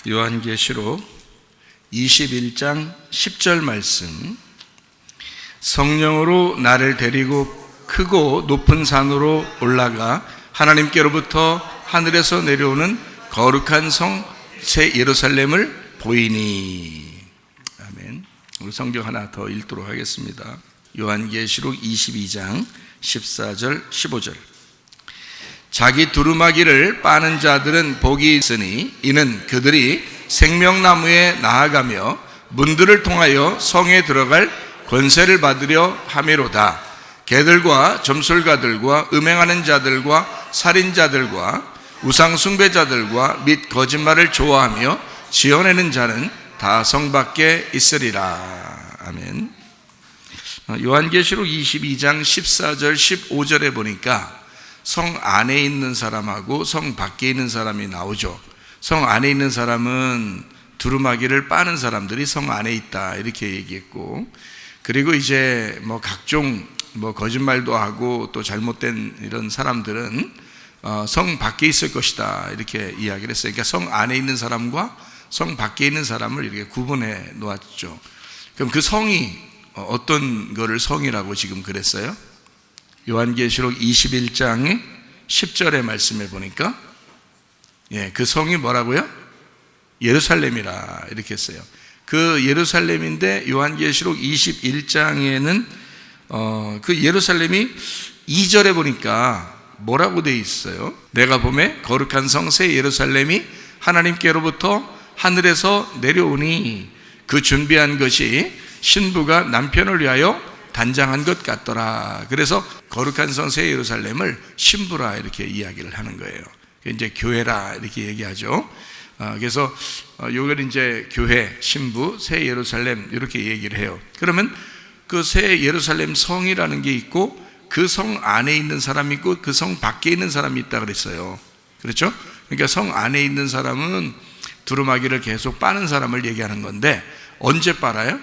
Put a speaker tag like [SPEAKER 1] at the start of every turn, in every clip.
[SPEAKER 1] 요한계시록 21장 10절 말씀. 성령으로 나를 데리고 크고 높은 산으로 올라가 하나님께로부터 하늘에서 내려오는 거룩한 성 새 예루살렘을 보이니. 아멘. 우리 성경 하나 더 읽도록 하겠습니다. 요한계시록 22장 14절 15절. 자기 두루마기를 빠는 자들은 복이 있으니 이는 그들이 생명나무에 나아가며 문들을 통하여 성에 들어갈 권세를 받으려 함이로다. 개들과 점술가들과 음행하는 자들과 살인자들과 우상숭배자들과 및 거짓말을 좋아하며 지어내는 자는 다 성 밖에 있으리라. 아멘. 요한계시록 22장 14절 15절에 보니까 성 안에 있는 사람하고 성 밖에 있는 사람이 나오죠. 성 안에 있는 사람은 두루마기를 빠는 사람들이 성 안에 있다 이렇게 얘기했고, 그리고 이제 각종 거짓말도 하고 또 잘못된 이런 사람들은 성 밖에 있을 것이다 이렇게 이야기를 했어요. 그러니까 성 안에 있는 사람과 성 밖에 있는 사람을 이렇게 구분해 놓았죠. 그럼 그 성이 어떤 거를 성이라고 지금 그랬어요? 요한계시록 21장의 10절의 말씀에 보니까 그 성이 뭐라고요? 예루살렘이라 이렇게 했어요. 그 예루살렘인데 요한계시록 21장에는 그 예루살렘이 2절에 보니까 뭐라고 되어 있어요? 내가 보매 거룩한 성 새 예루살렘이 하나님께로부터 하늘에서 내려오니 그 준비한 것이 신부가 남편을 위하여 단장한 것 같더라. 그래서 거룩한 성 새 예루살렘을 신부라 이렇게 이야기를 하는 거예요. 이제 교회라 이렇게 얘기하죠. 그래서 요걸 이제 교회, 신부, 새 예루살렘 이렇게 얘기를 해요. 그러면 그 새 예루살렘 성이라는 게 있고 그 성 안에 있는 사람이 있고 그 성 밖에 있는 사람이 있다 그랬어요. 그렇죠? 그러니까 성 안에 있는 사람은 두루마기를 계속 빠는 사람을 얘기하는 건데, 언제 빨아요?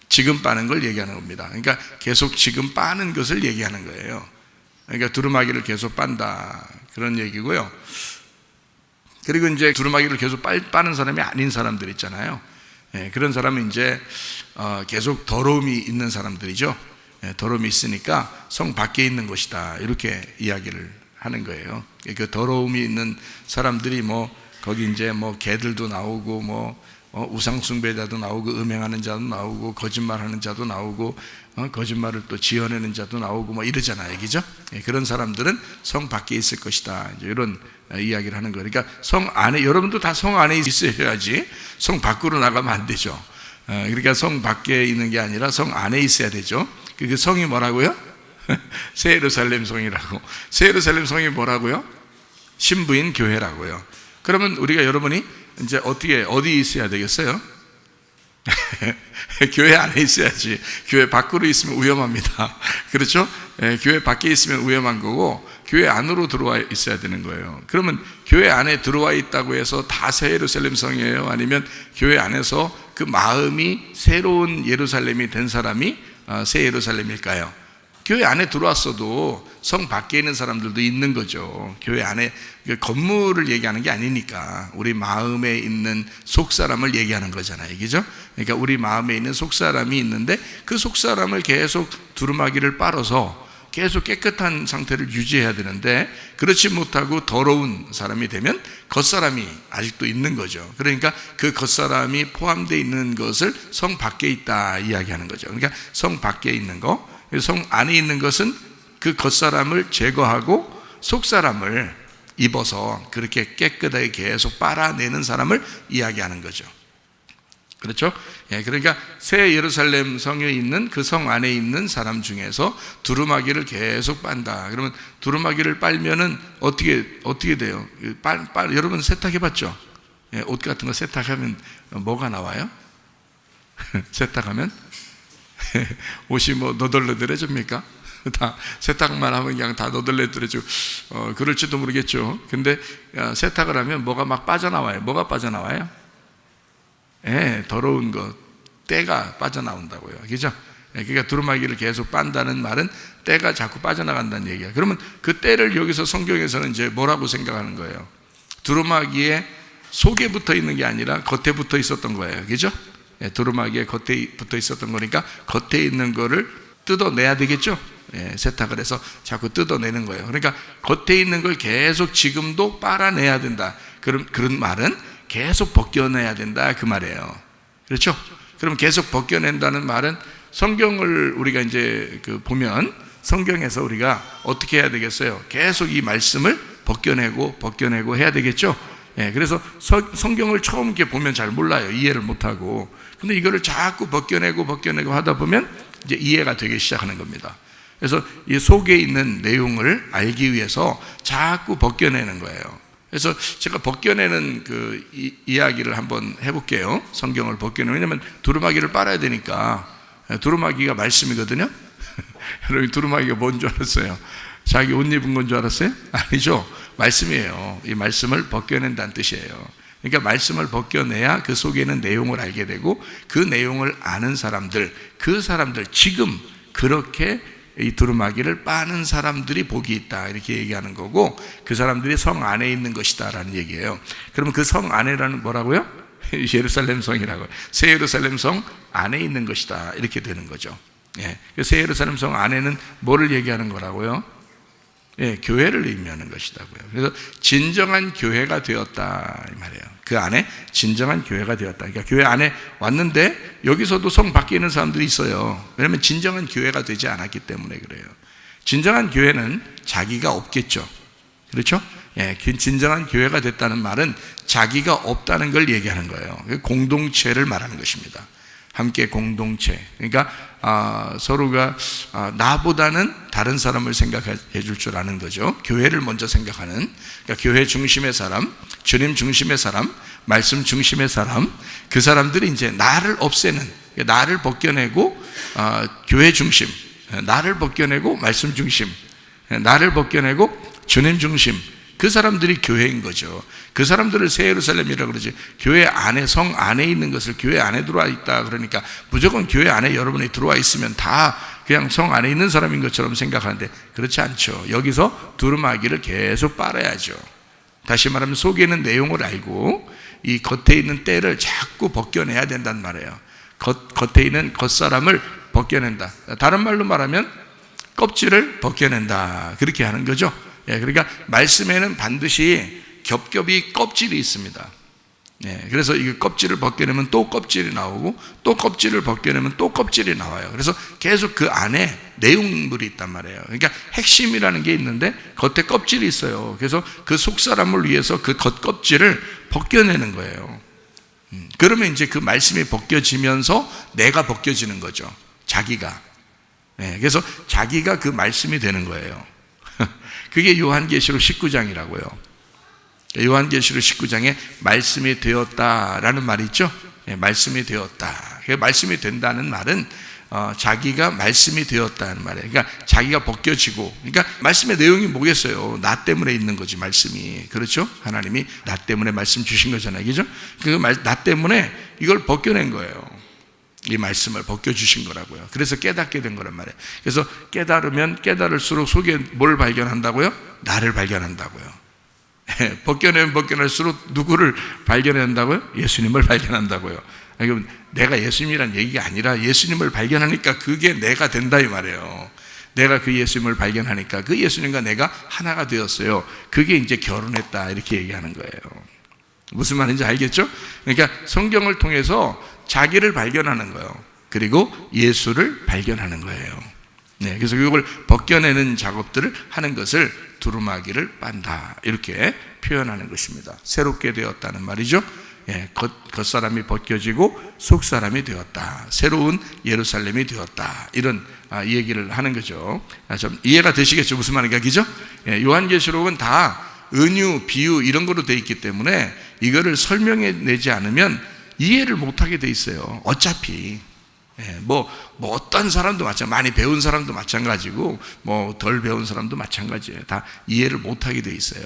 [SPEAKER 1] 지금 빠는 걸 얘기하는 겁니다. 그러니까 계속 지금 빠는 것을 얘기하는 거예요. 그러니까 두루마기를 계속 빤다 그런 얘기고요. 그리고 이제 두루마기를 계속 빠는 사람이 아닌 사람들 있잖아요. 그런 사람은 이제 계속 더러움이 있는 사람들이죠. 더러움이 있으니까 성 밖에 있는 것이다 이렇게 이야기를 하는 거예요. 그 더러움이 있는 사람들이 거기 이제 개들도 나오고 우상숭배자도 나오고 음행하는 자도 나오고 거짓말하는 자도 나오고 거짓말을 또 지어내는 자도 나오고 이러잖아요, 그죠? 그런 사람들은 성 밖에 있을 것이다 이제 이런 이야기를 하는 거예요. 그러니까 성 안에, 여러분도 다 성 안에 있어야지 성 밖으로 나가면 안 되죠. 그러니까 성 밖에 있는 게 아니라 성 안에 있어야 되죠. 그 성이 뭐라고요? 새 예루살렘 성이라고. 새 예루살렘 성이 뭐라고요? 신부인 교회라고요. 그러면 우리가 여러분이 이제 어디 있어야 되겠어요? 교회 안에 있어야지. 교회 밖으로 있으면 위험합니다. 그렇죠? 교회 밖에 있으면 위험한 거고 교회 안으로 들어와 있어야 되는 거예요. 그러면 교회 안에 들어와 있다고 해서 다 새 예루살렘 성이에요? 아니면 교회 안에서 그 마음이 새로운 예루살렘이 된 사람이 새 예루살렘일까요? 교회 안에 들어왔어도 성 밖에 있는 사람들도 있는 거죠. 교회 안에 건물을 얘기하는 게 아니니까 우리 마음에 있는 속사람을 얘기하는 거잖아요, 그죠? 그러니까 우리 마음에 있는 속사람이 있는데 그 속사람을 계속 두루마기를 빨아서 계속 깨끗한 상태를 유지해야 되는데, 그렇지 못하고 더러운 사람이 되면 겉사람이 아직도 있는 거죠. 그러니까 그 겉사람이 포함되어 있는 것을 성 밖에 있다 이야기하는 거죠. 그러니까 성 밖에 있는 거, 성 안에 있는 것은 그 겉사람을 제거하고 속사람을 입어서 그렇게 깨끗하게 계속 빨아내는 사람을 이야기하는 거죠. 그렇죠? 그러니까 새 예루살렘 성에 있는 그 성 안에 있는 사람 중에서 두루마기를 계속 빤다. 그러면 두루마기를 빨면은 어떻게 돼요? 여러분 세탁해봤죠? 옷 같은 거 세탁하면 뭐가 나와요? 세탁하면 옷이 너덜너덜해집니까? 다 세탁만 하면 그냥 다 너덜너덜해지고 그럴지도 모르겠죠. 근데 세탁을 하면 뭐가 막 빠져나와요. 뭐가 빠져나와요? 더러운 것, 때가 빠져나온다고요. 그죠? 그러니까 두루마기를 계속 빤다는 말은 때가 자꾸 빠져나간다는 얘기야. 그러면 그 때를 여기서 성경에서는 이제 뭐라고 생각하는 거예요? 두루마기에 속에 붙어 있는 게 아니라 겉에 붙어 있었던 거예요. 그죠? 두루마기에 겉에 붙어 있었던 거니까 겉에 있는 거를 뜯어내야 되겠죠? 세탁을 해서 자꾸 뜯어내는 거예요. 그러니까 겉에 있는 걸 계속 지금도 빨아내야 된다. 그런 말은 계속 벗겨내야 된다. 그 말이에요. 그렇죠? 그럼 계속 벗겨낸다는 말은 성경을 우리가 이제 보면 성경에서 우리가 어떻게 해야 되겠어요? 계속 이 말씀을 벗겨내고 해야 되겠죠? 그래서 성경을 처음 이렇게 보면 잘 몰라요. 이해를 못하고. 근데 이거를 자꾸 벗겨내고 하다 보면 이제 이해가 되기 시작하는 겁니다. 그래서 이 속에 있는 내용을 알기 위해서 자꾸 벗겨내는 거예요. 그래서 제가 벗겨내는 이야기를 한번 해볼게요. 성경을 벗겨내는. 왜냐면 두루마기를 빨아야 되니까. 두루마기가 말씀이거든요. 여러분, 두루마기가 뭔 줄 알았어요? 자기 옷 입은 건 줄 알았어요? 아니죠. 말씀이에요. 이 말씀을 벗겨낸다는 뜻이에요. 그러니까 말씀을 벗겨내야 그 속에 있는 내용을 알게 되고, 그 내용을 아는 사람들, 그 사람들, 지금 그렇게 이 두루마기를 빠는 사람들이 복이 있다, 이렇게 얘기하는 거고, 그 사람들이 성 안에 있는 것이다 라는 얘기예요. 그러면 그 성 안에라는 뭐라고요? 예루살렘 성이라고요. 새 예루살렘 성 안에 있는 것이다, 이렇게 되는 거죠. 새 예루살렘 성 안에는 뭐를 얘기하는 거라고요? 교회를 의미하는 것이다고요. 그래서 진정한 교회가 되었다, 이 말이에요. 그 안에 진정한 교회가 되었다. 그러니까 교회 안에 왔는데 여기서도 성 밖에 있는 사람들이 있어요. 왜냐하면 진정한 교회가 되지 않았기 때문에 그래요. 진정한 교회는 자기가 없겠죠. 그렇죠? 진정한 교회가 됐다는 말은 자기가 없다는 걸 얘기하는 거예요. 공동체를 말하는 것입니다. 함께 공동체. 그러니까 서로가 나보다는 다른 사람을 생각해 줄 줄 아는 거죠. 교회를 먼저 생각하는, 그러니까 교회 중심의 사람, 주님 중심의 사람, 말씀 중심의 사람, 그 사람들이 이제 나를 없애는, 나를 벗겨내고 교회 중심, 나를 벗겨내고 말씀 중심, 나를 벗겨내고 주님 중심, 그 사람들이 교회인 거죠. 그 사람들을 새 예루살렘이라고 그러지. 교회 안에, 성 안에 있는 것을 교회 안에 들어와 있다 그러니까 무조건 교회 안에 여러분이 들어와 있으면 다 그냥 성 안에 있는 사람인 것처럼 생각하는데 그렇지 않죠. 여기서 두루마기를 계속 빨아야죠. 다시 말하면 속에 있는 내용을 알고 이 겉에 있는 때를 자꾸 벗겨내야 된단 말이에요. 겉에 있는 겉사람을 벗겨낸다. 다른 말로 말하면 껍질을 벗겨낸다, 그렇게 하는 거죠. 그러니까 말씀에는 반드시 겹겹이 껍질이 있습니다. 그래서 이 껍질을 벗겨내면 또 껍질이 나오고, 또 껍질을 벗겨내면 또 껍질이 나와요. 그래서 계속 그 안에 내용물이 있단 말이에요. 그러니까 핵심이라는 게 있는데 겉에 껍질이 있어요. 그래서 그 속사람을 위해서 그 겉껍질을 벗겨내는 거예요. 그러면 이제 그 말씀이 벗겨지면서 내가 벗겨지는 거죠. 자기가. 그래서 자기가 그 말씀이 되는 거예요. 그게 요한계시록 19장이라고요. 요한계시록 19장에 말씀이 되었다라는 말이 있죠. 말씀이 되었다. 말씀이 된다는 말은 자기가 말씀이 되었다는 말이에요. 그러니까 자기가 벗겨지고, 그러니까 말씀의 내용이 뭐겠어요? 나 때문에 있는 거지, 말씀이. 그렇죠? 하나님이 나 때문에 말씀 주신 거잖아요. 그죠? 나 때문에 이걸 벗겨낸 거예요. 이 말씀을 벗겨주신 거라고요. 그래서 깨닫게 된 거란 말이에요. 그래서 깨달을수록 속에 뭘 발견한다고요? 나를 발견한다고요. 벗겨내면 벗겨낼수록 누구를 발견한다고요? 예수님을 발견한다고요. 그러니까 내가 예수님이란 얘기가 아니라 예수님을 발견하니까 그게 내가 된다, 이 말이에요. 내가 그 예수님을 발견하니까 그 예수님과 내가 하나가 되었어요. 그게 이제 결혼했다, 이렇게 얘기하는 거예요. 무슨 말인지 알겠죠? 그러니까 성경을 통해서 자기를 발견하는 거예요. 그리고 예수를 발견하는 거예요. 그래서 이걸 벗겨내는 작업들을 하는 것을 두루마기를 빤다, 이렇게 표현하는 것입니다. 새롭게 되었다는 말이죠. 겉사람이 벗겨지고 속사람이 되었다, 새로운 예루살렘이 되었다, 이런 얘기를 하는 거죠. 좀 이해가 되시겠죠? 무슨 말인가, 그죠? 요한계시록은 다 은유, 비유 이런 거로 돼 있기 때문에 이거를 설명해 내지 않으면 이해를 못하게 돼 있어요. 어차피 뭐 어떤 사람도 많이 배운 사람도 마찬가지고 뭐 덜 배운 사람도 마찬가지예요. 다 이해를 못하게 돼 있어요.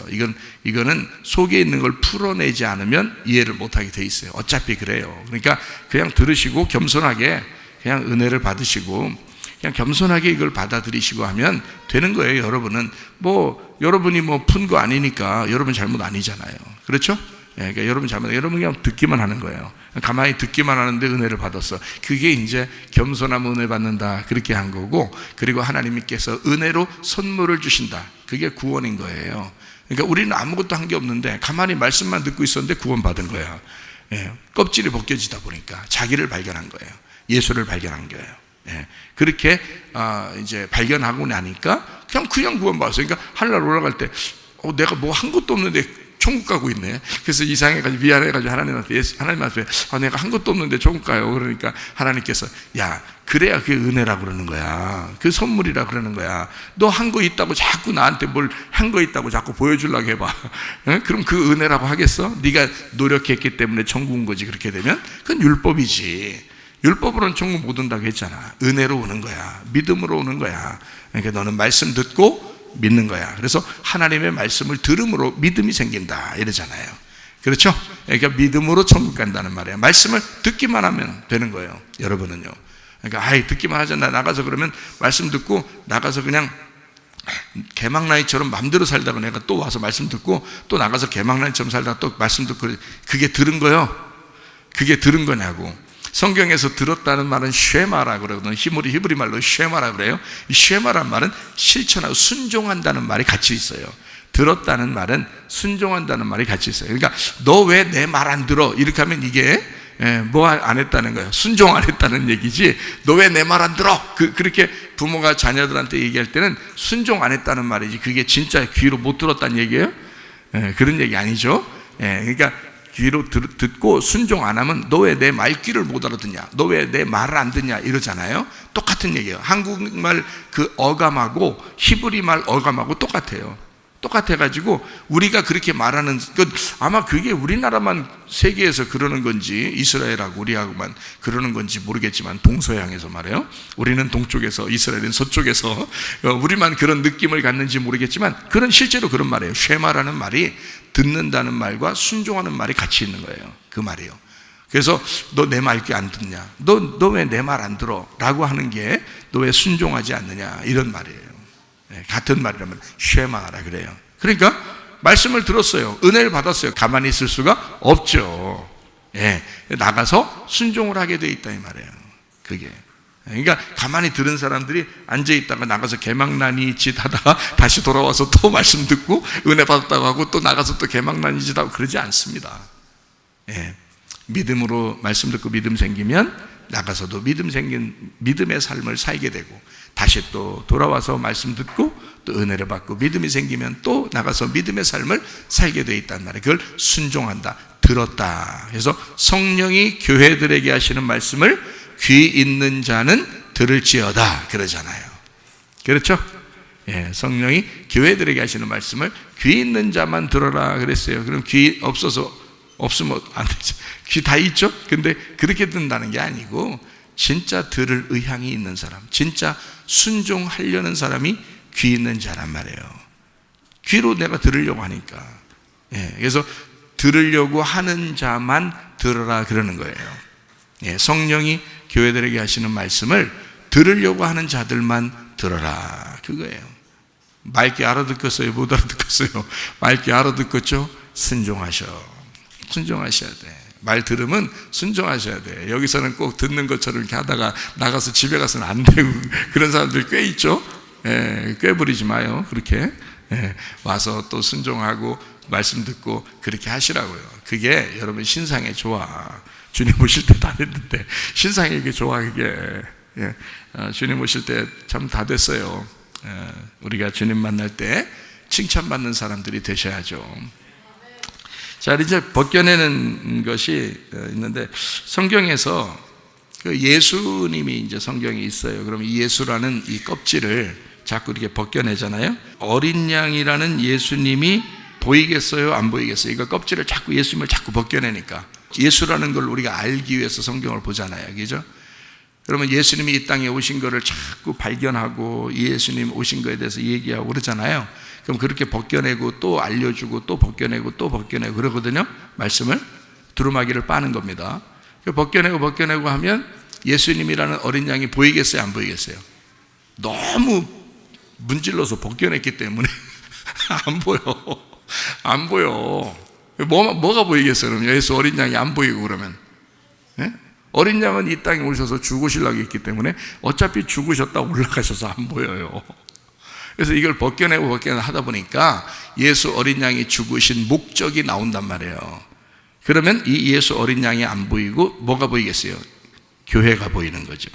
[SPEAKER 1] 이거는 속에 있는 걸 풀어내지 않으면 이해를 못하게 돼 있어요. 어차피 그래요. 그러니까 그냥 들으시고 겸손하게 그냥 은혜를 받으시고 그냥 겸손하게 이걸 받아들이시고 하면 되는 거예요. 여러분은 여러분이 푼 거 아니니까 여러분 잘못 아니잖아요. 그렇죠? 그러니까 여러분 잘못, 여러분 그냥 듣기만 하는 거예요. 가만히 듣기만 하는데 은혜를 받았어. 그게 이제 겸손하면 은혜 받는다, 그렇게 한 거고, 그리고 하나님께서 은혜로 선물을 주신다, 그게 구원인 거예요. 그러니까 우리는 아무것도 한 게 없는데 가만히 말씀만 듣고 있었는데 구원 받은 거야. 껍질이 벗겨지다 보니까 자기를 발견한 거예요. 예수를 발견한 거예요. 그렇게 이제 발견하고 나니까 그냥 구원 받았어요. 그러니까 하늘날 올라갈 때 내가 뭐 한 것도 없는데 천국 가고 있네. 그래서 이상해가지고 미안해가지고 하나님한테 내가 한 것도 없는데 천국 가요. 그러니까 하나님께서 야, 그래야 그게 은혜라고 그러는 거야. 그 선물이라 그러는 거야. 너 한 거 있다고 자꾸 나한테 뭘 한 거 있다고 자꾸 보여주려고 해봐. 그럼 그 은혜라고 하겠어? 네가 노력했기 때문에 천국 온 거지. 그렇게 되면 그건 율법이지. 율법으로는 천국 못 온다고 했잖아. 은혜로 오는 거야. 믿음으로 오는 거야. 그러니까 너는 말씀 듣고 믿는 거야. 그래서 하나님의 말씀을 들음으로 믿음이 생긴다, 이러잖아요. 그렇죠? 그러니까 믿음으로 천국 간다는 말이에요. 말씀을 듣기만 하면 되는 거예요. 여러분은요. 그러니까 듣기만 하잖아. 나가서 그러면 말씀 듣고 나가서 그냥 개막나이처럼 맘대로 살다가 내가 또 와서 말씀 듣고 또 나가서 개막나이처럼 살다가 또 말씀 듣고, 그게 들은 거요? 그게 들은 거냐고. 성경에서 들었다는 말은 쉐마라 그러거든요. 히브리 말로 쉐마라 그래요. 이 쉐마란 말은 실천하고 순종한다는 말이 같이 있어요. 들었다는 말은 순종한다는 말이 같이 있어요. 그러니까 너 왜 내 말 안 들어? 이렇게 하면 이게 뭐 안 했다는 거예요. 순종 안 했다는 얘기지. 너 왜 내 말 안 들어? 그렇게 부모가 자녀들한테 얘기할 때는 순종 안 했다는 말이지, 그게 진짜 귀로 못 들었다는 얘기예요? 그런 얘기 아니죠. 그러니까 귀로 듣고 순종 안 하면 너 왜 내 말귀를 못 알아듣냐, 너 왜 내 말을 안 듣냐, 이러잖아요. 똑같은 얘기예요. 한국말 그 어감하고 히브리 말 어감하고 똑같아요. 똑같아가지고 우리가 그렇게 말하는 아마 그게 우리나라만 세계에서 그러는 건지 이스라엘하고 우리하고만 그러는 건지 모르겠지만, 동서양에서 말해요. 우리는 동쪽에서, 이스라엘은 서쪽에서 우리만 그런 느낌을 갖는지 모르겠지만, 그런 실제로 그런 말이에요. 쉐마라는 말이 듣는다는 말과 순종하는 말이 같이 있는 거예요. 그 말이에요. 그래서 너 내 말 안 듣냐, 너 왜 내 말 안 들어? 라고 하는 게 너 왜 순종하지 않느냐, 이런 말이에요. 같은 말이라면 쉐마라 그래요. 그러니까 말씀을 들었어요. 은혜를 받았어요. 가만히 있을 수가 없죠. 나가서 순종을 하게 돼 있다, 이 말이에요. 그게. 그러니까 가만히 들은 사람들이 앉아있다가 나가서 개망난이 짓 하다가 다시 돌아와서 또 말씀 듣고 은혜 받았다고 하고 또 나가서 또 개망난이 짓 하고 그러지 않습니다. 믿음으로 말씀 듣고 믿음 생기면 나가서도 믿음 생긴 믿음의 삶을 살게 되고, 다시 또 돌아와서 말씀 듣고 또 은혜를 받고 믿음이 생기면 또 나가서 믿음의 삶을 살게 돼 있단 말이에요. 그걸 순종한다, 들었다. 그래서 성령이 교회들에게 하시는 말씀을 귀 있는 자는 들을지어다 그러잖아요. 그렇죠? 성령이 교회들에게 하시는 말씀을 귀 있는 자만 들어라 그랬어요. 그럼 귀 없으면 안 되죠. 귀 다 있죠? 근데 그렇게 듣는다는 게 아니고, 진짜 들을 의향이 있는 사람, 진짜 순종하려는 사람이 귀 있는 자란 말이에요. 귀로 내가 들으려고 하니까. 그래서 들으려고 하는 자만 들어라 그러는 거예요. 성령이 교회들에게 하시는 말씀을 들으려고 하는 자들만 들어라, 그거예요. 맑게 알아듣겠어요? 못 알아듣겠어요? 맑게 알아듣겠죠? 순종하셔야 돼. 말 들으면 순종하셔야 돼. 여기서는 꼭 듣는 것처럼 이렇게 하다가 나가서 집에 가서는 안 되고 그런 사람들 꽤 있죠. 꾀부리지 마요. 그렇게 와서 또 순종하고 말씀 듣고 그렇게 하시라고요. 그게 여러분 신상에 좋아. 주님 오실 때 다 됐는데 신상에 이게 좋아. 그게 주님 오실 때 참 다 됐어요. 우리가 주님 만날 때 칭찬받는 사람들이 되셔야죠. 자, 이제 벗겨내는 것이 있는데, 성경에서 그 예수님이 이제 성경에 있어요. 그럼 이 예수라는 이 껍질을 자꾸 이렇게 벗겨내잖아요. 어린 양이라는 예수님이 보이겠어요? 안 보이겠어요? 이거 껍질을 자꾸, 예수님을 자꾸 벗겨내니까 예수라는 걸 우리가 알기 위해서 성경을 보잖아요. 그죠? 그러면 예수님이 이 땅에 오신 거를 자꾸 발견하고 예수님 오신 거에 대해서 얘기하고 그러잖아요. 그럼 그렇게 벗겨내고 또 알려주고 또 벗겨내고 또 벗겨내고 그러거든요. 말씀을 두루마기를 빠는 겁니다. 벗겨내고 하면 예수님이라는 어린 양이 보이겠어요? 안 보이겠어요? 너무 문질러서 벗겨냈기 때문에 안 보여. 뭐가 보이겠어요? 그럼 예수 어린 양이 안 보이고 그러면, 예? 어린 양은 이 땅에 오셔서 죽으시려고 했기 때문에 어차피 죽으셨다 올라가셔서 안 보여요. 그래서 이걸 벗겨내고 하다 보니까 예수 어린 양이 죽으신 목적이 나온단 말이에요. 그러면 이 예수 어린 양이 안 보이고 뭐가 보이겠어요? 교회가 보이는 거죠.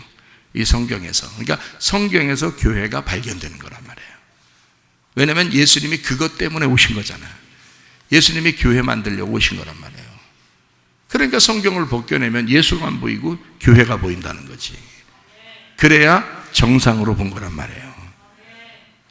[SPEAKER 1] 이 성경에서. 그러니까 성경에서 교회가 발견되는 거란 말이에요. 왜냐하면 예수님이 그것 때문에 오신 거잖아요. 예수님이 교회 만들려고 오신 거란 말이에요. 그러니까 성경을 벗겨내면 예수만 보이고 교회가 보인다는 거지. 그래야 정상으로 본 거란 말이에요.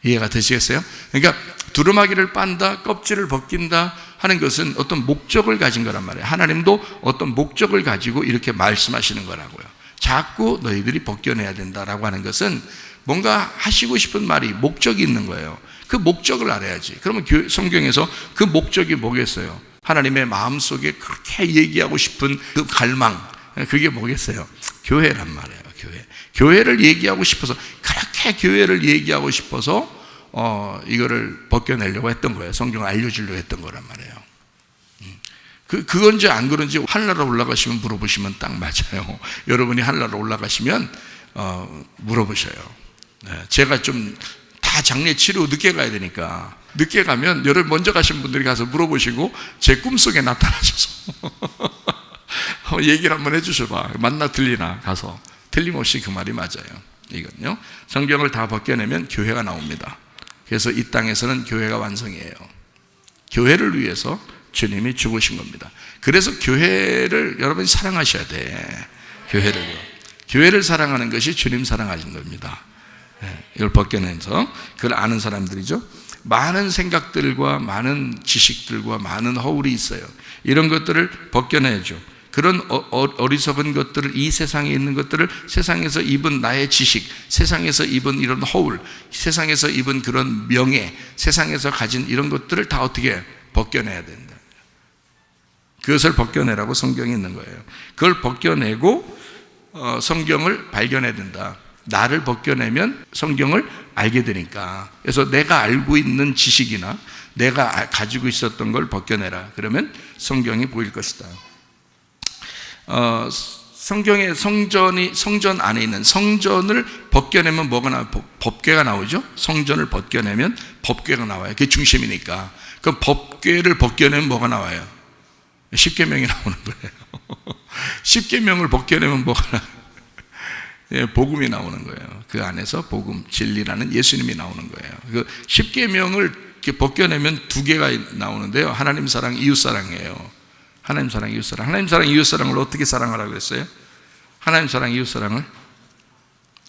[SPEAKER 1] 이해가 되시겠어요? 그러니까 두루마기를 빤다, 껍질을 벗긴다 하는 것은 어떤 목적을 가진 거란 말이에요. 하나님도 어떤 목적을 가지고 이렇게 말씀하시는 거라고요. 자꾸 너희들이 벗겨내야 된다라고 하는 것은 뭔가 하시고 싶은 말이 목적이 있는 거예요. 그 목적을 알아야지. 그러면 성경에서 그 목적이 뭐겠어요? 하나님의 마음속에 그렇게 얘기하고 싶은 그 갈망, 그게 뭐겠어요? 교회란 말이에요. 교회를 얘기하고 싶어서, 그렇게 교회를 얘기하고 싶어서 이거를 벗겨내려고 했던 거예요. 성경을 알려주려고 했던 거란 말이에요. 그건지 안 그런지 하늘나라 올라가시면 물어보시면 딱 맞아요. 여러분이 하늘나라 올라가시면 물어보셔요. 제가 좀 다 장례 치르고 늦게 가야 되니까, 늦게 가면 여러분 먼저 가신 분들이 가서 물어보시고 제 꿈속에 나타나셔서 얘기를 한번 해주셔봐. 맞나 틀리나 가서. 틀림없이 그 말이 맞아요. 이건요, 성경을 다 벗겨내면 교회가 나옵니다. 그래서 이 땅에서는 교회가 완성이에요. 교회를 위해서 주님이 죽으신 겁니다. 그래서 교회를 여러분이 사랑하셔야 돼. 교회를 사랑하는 것이 주님 사랑하신 겁니다. 이걸 벗겨내서 그걸 아는 사람들이죠. 많은 생각들과 많은 지식들과 많은 허울이 있어요. 이런 것들을 벗겨내야죠. 그런 어리석은 것들을, 이 세상에 있는 것들을, 세상에서 입은 나의 지식, 세상에서 입은 이런 허울, 세상에서 입은 그런 명예, 세상에서 가진 이런 것들을 다 어떻게 벗겨내야 된다. 그것을 벗겨내라고 성경이 있는 거예요. 그걸 벗겨내고 성경을 발견해야 된다. 나를 벗겨내면 성경을 알게 되니까. 그래서 내가 알고 있는 지식이나 내가 가지고 있었던 걸 벗겨내라. 그러면 성경이 보일 것이다. 성경의 성전 안에 있는 성전을 벗겨내면 뭐가 나와요? 법궤가 나오죠? 성전을 벗겨내면 법궤가 나와요. 그게 중심이니까. 그 법궤를 벗겨내면 뭐가 나와요? 십계명이 나오는 거예요. 십계명을 벗겨내면 뭐가 나와요? 예, 복음이 나오는 거예요. 그 안에서 복음, 진리라는 예수님이 나오는 거예요. 그 십계명을 이렇게 벗겨내면 두 개가 나오는데요. 하나님 사랑, 이웃 사랑이에요. 하나님 사랑, 이웃 사랑. 하나님 사랑, 이웃 사랑을 어떻게 사랑하라고 그랬어요? 하나님 사랑, 이웃 사랑을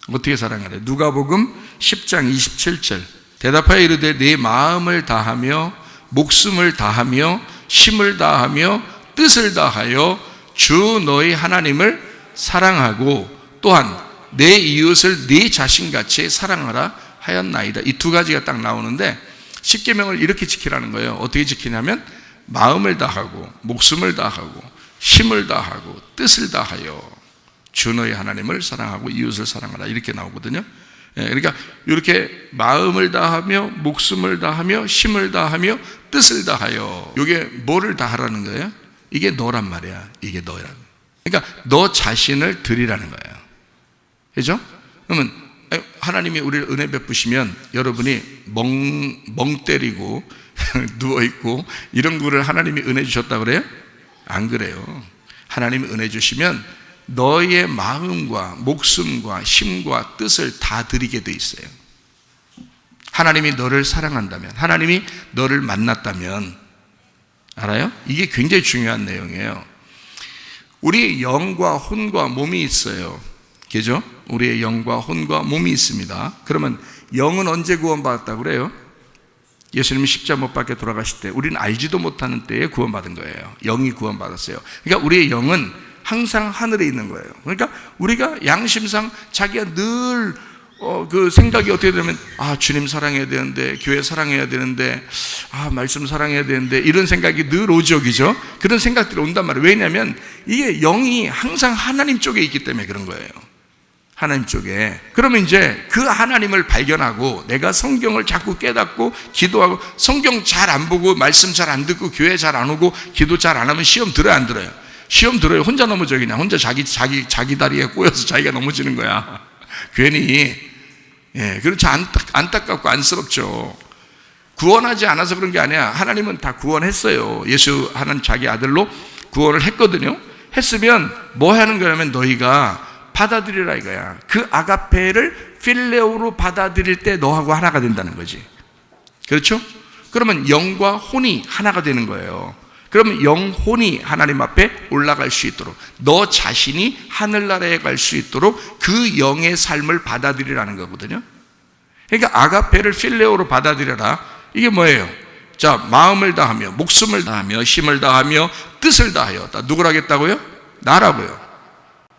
[SPEAKER 1] 어떻게 사랑하래요? 누가복음 10장 27절. 대답하여 이르되 내 마음을 다하며 목숨을 다하며 힘을 다하며 뜻을 다하여 주 너희 하나님을 사랑하고 또한 내 이웃을 네 자신같이 사랑하라 하였나이다. 이 두 가지가 딱 나오는데 십계명을 이렇게 지키라는 거예요. 어떻게 지키냐면 마음을 다하고 목숨을 다하고 힘을 다하고 뜻을 다하여 주 너희 하나님을 사랑하고 이웃을 사랑하라, 이렇게 나오거든요. 그러니까 이렇게 마음을 다하며 목숨을 다하며 힘을 다하며 뜻을 다하여, 이게 뭐를 다하라는 거예요? 이게 너란 말이야. 이게 너라고. 그러니까 너 자신을 드리라는 거예요. 그죠? 그러면 하나님이 우리를 은혜 베푸시면 여러분이 멍 때리고 누워있고 이런 거를 하나님이 은혜 주셨다고 그래요? 안 그래요. 하나님이 은혜 주시면 너의 마음과 목숨과 힘과 뜻을 다 드리게 돼 있어요. 하나님이 너를 사랑한다면, 하나님이 너를 만났다면, 알아요? 이게 굉장히 중요한 내용이에요. 우리 영과 혼과 몸이 있어요. 그죠? 우리의 영과 혼과 몸이 있습니다. 그러면 영은 언제 구원받았다고 그래요? 예수님이 십자가 못 박혀 돌아가실 때, 우리는 알지도 못하는 때에 구원받은 거예요. 영이 구원받았어요. 그러니까 우리의 영은 항상 하늘에 있는 거예요. 그러니까 우리가 양심상 자기가 늘 그 생각이 어떻게 되면, 주님 사랑해야 되는데, 교회 사랑해야 되는데, 말씀 사랑해야 되는데, 이런 생각이 늘 오죠, 그죠? 그런 생각들이 온단 말이에요. 왜냐하면 이게 영이 항상 하나님 쪽에 있기 때문에 그런 거예요. 하나님 쪽에. 그러면 이제 그 하나님을 발견하고 내가 성경을 자꾸 깨닫고 기도하고, 성경 잘 안 보고 말씀 잘 안 듣고 교회 잘 안 오고 기도 잘 안 하면 시험 들어요, 안 들어요? 시험 들어요. 혼자 넘어져. 그냥 혼자 자기 다리에 꼬여서 자기가 넘어지는 거야. 괜히. 그렇지. 안타깝고 안쓰럽죠. 구원하지 않아서 그런 게 아니야. 하나님은 다 구원했어요. 예수 하나님 자기 아들로 구원을 했거든요. 했으면 뭐 하는 거냐면 너희가 받아들이라 이거야. 그 아가페를 필레오로 받아들일 때 너하고 하나가 된다는 거지. 그렇죠? 그러면 영과 혼이 하나가 되는 거예요. 그러면 영혼이 하나님 앞에 올라갈 수 있도록, 너 자신이 하늘나라에 갈 수 있도록 그 영의 삶을 받아들이라는 거거든요. 그러니까 아가페를 필레오로 받아들여라. 이게 뭐예요? 자, 마음을 다하며 목숨을 다하며 힘을 다하며 뜻을 다하여. 누구라겠다고요? 나라고요.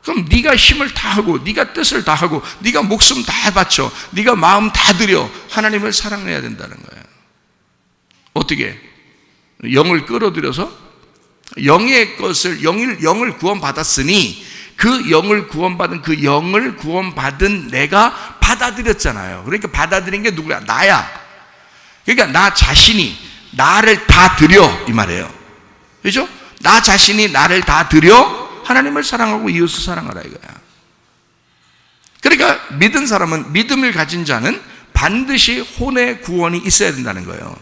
[SPEAKER 1] 그럼 네가 힘을 다하고 네가 뜻을 다하고 네가 목숨 다 바쳐 네가 마음 다 들여 하나님을 사랑해야 된다는 거예요. 어떻게? 영을 끌어들여서 영의 것을 영을 구원받았으니 그 영을 구원받은 그 영을 구원받은 내가 받아들였잖아요. 그러니까 받아들인 게 누구야? 나야. 그러니까 나 자신이 나를 다 드려 이 말이에요. 그렇죠? 나 자신이 나를 다 드려 하나님을 사랑하고 이웃을 사랑하라 이거야. 그러니까 믿은 사람은, 믿음을 가진 자는 반드시 혼의 구원이 있어야 된다는 거예요.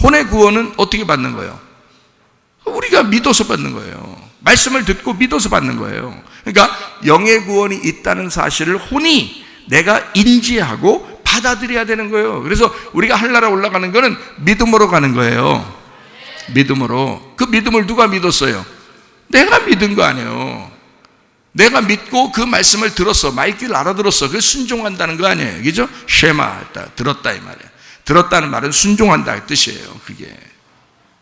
[SPEAKER 1] 혼의 구원은 어떻게 받는 거예요? 우리가 믿어서 받는 거예요. 말씀을 듣고 믿어서 받는 거예요. 그러니까 영의 구원이 있다는 사실을 혼이 내가 인지하고 받아들여야 되는 거예요. 그래서 우리가 하늘나라 올라가는 거는 믿음으로 가는 거예요. 믿음으로. 그 믿음을 누가 믿었어요? 내가 믿은 거 아니에요. 내가 믿고 그 말씀을 들었어. 말귀를 알아들었어. 그래서 순종한다는 거 아니에요. 그죠? 쉐마, 들었다 이 말이에요. 들었다는 말은 순종한다 그 뜻이에요. 그게.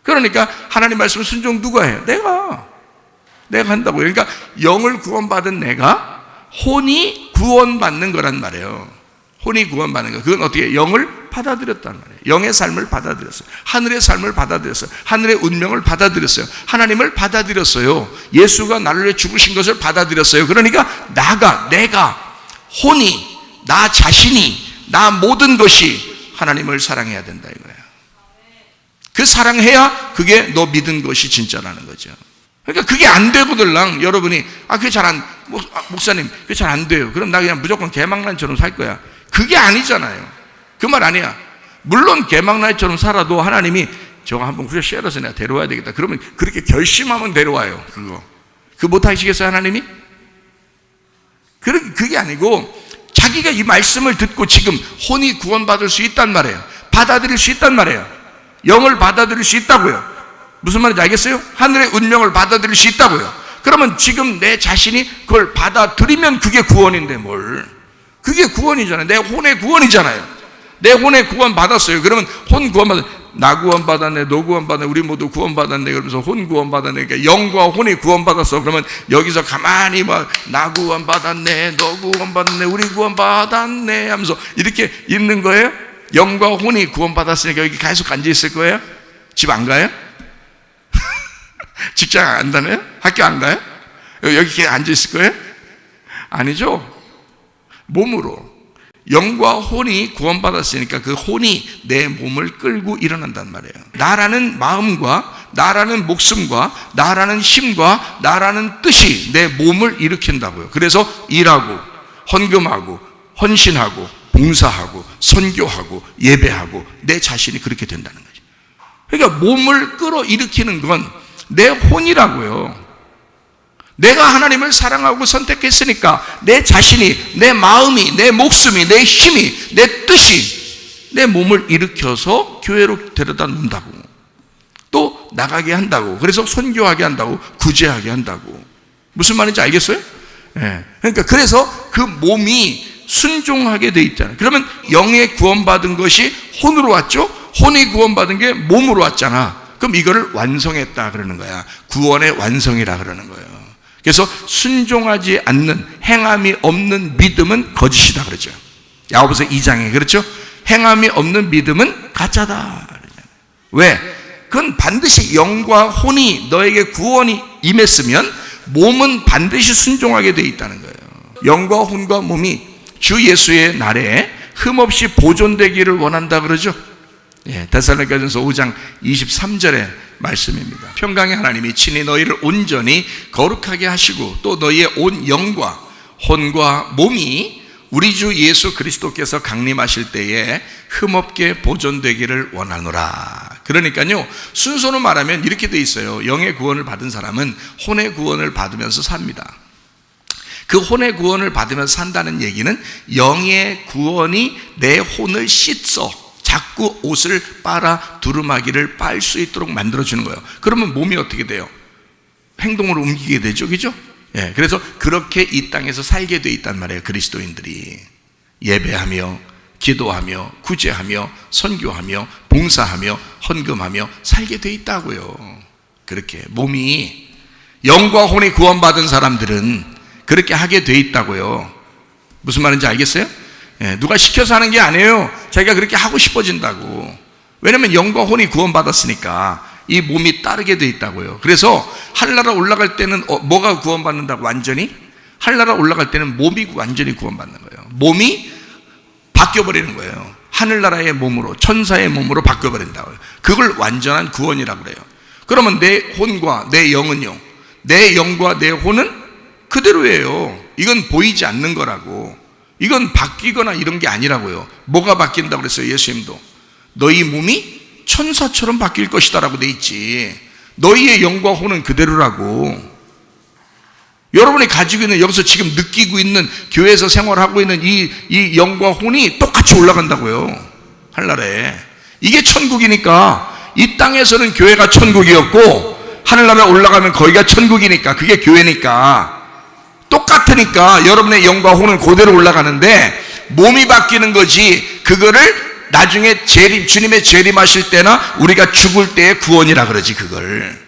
[SPEAKER 1] 그러니까 하나님 말씀 순종 누가 해요? 내가 한다고요. 그러니까 영을 구원받은 내가 혼이 구원받는 거란 말이에요. 혼이 구원받는 거. 그건 어떻게? 영을 받아들였단 말이에요. 영의 삶을 받아들였어요. 하늘의 삶을 받아들였어요. 하늘의 운명을 받아들였어요. 하나님을 받아들였어요. 예수가 나를 위해 죽으신 것을 받아들였어요. 그러니까 내가 혼이, 나 자신이, 나 모든 것이 하나님을 사랑해야 된다 이거야. 그 사랑해야 그게 너 믿은 것이 진짜라는 거죠. 그러니까 그게 안 되거들랑 여러분이 그게 잘 안, 목사님 그게 잘 안 돼요. 그럼 나 그냥 무조건 개망란처럼 살 거야. 그게 아니잖아요. 그 말 아니야. 물론 개망란처럼 살아도 하나님이 저거 한번 후레쉬에서 내가 데려와야 되겠다. 그러면 그렇게 결심하면 데려와요. 그거 못 하시겠어요 하나님이? 그게 아니고 자기가 이 말씀을 듣고 지금 혼이 구원받을 수 있단 말이에요. 받아들일 수 있단 말이에요. 영을 받아들일 수 있다고요. 무슨 말인지 알겠어요? 하늘의 운명을 받아들일 수 있다고요. 그러면 지금 내 자신이 그걸 받아들이면 그게 구원인데 뭘. 그게 구원이잖아요. 내 혼의 구원이잖아요. 내 혼의 구원 받았어요. 그러면 혼 구원 나 구원 받았네, 너 구원 받았네, 우리 모두 구원 받았네. 그러면서 혼 구원 받았네. 그러니까 영과 혼이 구원 받았어. 그러면 여기서 가만히 나 구원 받았네, 너 구원 받았네, 우리 구원 받았네 하면서 이렇게 있는 거예요? 영과 혼이 구원 받았으니까 여기 계속 앉아 있을 거예요? 집 안 가요? 직장 안 다녀요? 학교 안 가요? 여기 앉아 있을 거예요? 아니죠. 몸으로. 영과 혼이 구원받았으니까 그 혼이 내 몸을 끌고 일어난단 말이에요. 나라는 마음과 나라는 목숨과 나라는 힘과 나라는 뜻이 내 몸을 일으킨다고요. 그래서 일하고 헌금하고 헌신하고 봉사하고 선교하고 예배하고 내 자신이 그렇게 된다는 거죠. 그러니까 몸을 끌어일으키는 건 내 혼이라고요. 내가 하나님을 사랑하고 선택했으니까 내 자신이, 내 마음이, 내 목숨이, 내 힘이, 내 뜻이 내 몸을 일으켜서 교회로 데려다 놓는다고. 또 나가게 한다고. 그래서 선교하게 한다고. 구제하게 한다고. 무슨 말인지 알겠어요? 그러니까 그래서 그 몸이 순종하게 돼 있잖아요. 그러면 영의 구원받은 것이 혼으로 왔죠? 혼이 구원받은 게 몸으로 왔잖아. 그럼 이거를 완성했다 그러는 거야. 구원의 완성이라 그러는 거예요. 그래서 순종하지 않는, 행함이 없는 믿음은 거짓이다 그러죠. 야고보서 2장에 그렇죠? 행함이 없는 믿음은 가짜다. 왜? 그건 반드시 영과 혼이 너에게 구원이 임했으면 몸은 반드시 순종하게 돼 있다는 거예요. 영과 혼과 몸이 주 예수의 날에 흠없이 보존되기를 원한다 그러죠. 데살로니가전서 5장 23절의 말씀입니다. 평강의 하나님이 친히 너희를 온전히 거룩하게 하시고 또 너희의 온 영과 혼과 몸이 우리 주 예수 그리스도께서 강림하실 때에 흠없게 보존되기를 원하노라. 그러니까요, 순서로 말하면 이렇게 돼 있어요. 영의 구원을 받은 사람은 혼의 구원을 받으면서 삽니다. 그 혼의 구원을 받으면서 산다는 얘기는 영의 구원이 내 혼을 씻어 자꾸 옷을 빨아 두루마기를 빨 수 있도록 만들어주는 거예요. 그러면 몸이 어떻게 돼요? 행동으로 옮기게 되죠, 그죠? 그래서 그렇게 이 땅에서 살게 돼 있단 말이에요. 그리스도인들이 예배하며 기도하며 구제하며 선교하며 봉사하며 헌금하며 살게 돼 있다고요. 그렇게 몸이 영과 혼이 구원받은 사람들은 그렇게 하게 돼 있다고요. 무슨 말인지 알겠어요? 누가 시켜서 하는 게 아니에요. 자기가 그렇게 하고 싶어진다고. 왜냐하면 영과 혼이 구원받았으니까 이 몸이 따르게 돼 있다고요. 그래서 하늘나라 올라갈 때는 뭐가 구원받는다고? 완전히? 하늘나라 올라갈 때는 몸이 완전히 구원받는 거예요. 몸이 바뀌어버리는 거예요. 하늘나라의 몸으로, 천사의 몸으로 바뀌어버린다고요. 그걸 완전한 구원이라고 그래요. 그러면 내 혼과 내 영은요, 내 영과 내 혼은 그대로예요. 이건 보이지 않는 거라고. 이건 바뀌거나 이런 게 아니라고요. 뭐가 바뀐다고 그랬어요? 예수님도 너희 몸이 천사처럼 바뀔 것이다 라고 돼 있지. 너희의 영과 혼은 그대로라고. 여러분이 가지고 있는, 여기서 지금 느끼고 있는, 교회에서 생활하고 있는 이 영과 혼이 똑같이 올라간다고요. 하늘나라에. 이게 천국이니까. 이 땅에서는 교회가 천국이었고 하늘나라에 올라가면 거기가 천국이니까, 그게 교회니까 똑같으니까 여러분의 영과 혼은 그대로 올라가는데 몸이 바뀌는 거지. 그거를 나중에 주님의 재림하실 때나 우리가 죽을 때의 구원이라 그러지. 그걸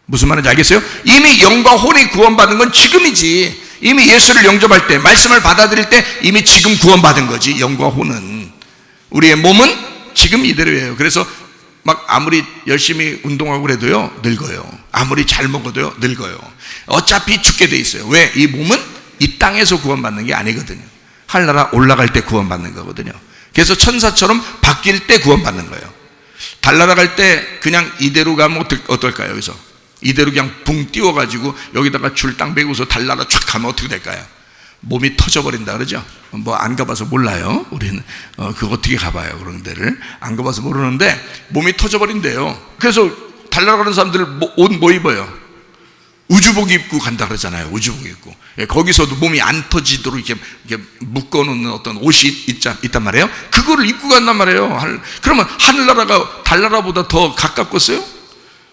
[SPEAKER 1] 무슨 말인지 알겠어요? 이미 영과 혼이 구원받은 건 지금이지. 이미 예수를 영접할 때, 말씀을 받아들일 때 이미 지금 구원받은 거지. 영과 혼은. 우리의 몸은 지금 이대로예요. 그래서 막 아무리 열심히 운동하고 그래도요 늙어요. 아무리 잘 먹어도요 늙어요. 어차피 죽게 돼 있어요. 왜? 이 몸은 이 땅에서 구원받는 게 아니거든요. 하늘나라 올라갈 때 구원받는 거거든요. 그래서 천사처럼 바뀔 때 구원받는 거예요. 달나라 갈 때 그냥 이대로 가면 어떨까요? 여기서 이대로 그냥 붕 띄워가지고 여기다가 줄 딱 매고서 달나라 쫙 가면 어떻게 될까요? 몸이 터져버린다 그러죠. 뭐 안 가봐서 몰라요. 우리는 그거 어떻게 가봐요. 그런 데를 안 가봐서 모르는데 몸이 터져버린대요. 그래서 달나라 가는 사람들 옷 뭐 입어요? 우주복 입고 간다 그러잖아요. 우주복 입고. 거기서도 몸이 안 터지도록 이렇게 묶어놓는 어떤 옷이 있단 말이에요. 그거를 입고 간단 말이에요. 그러면 하늘나라가 달나라보다 더 가깝겠어요?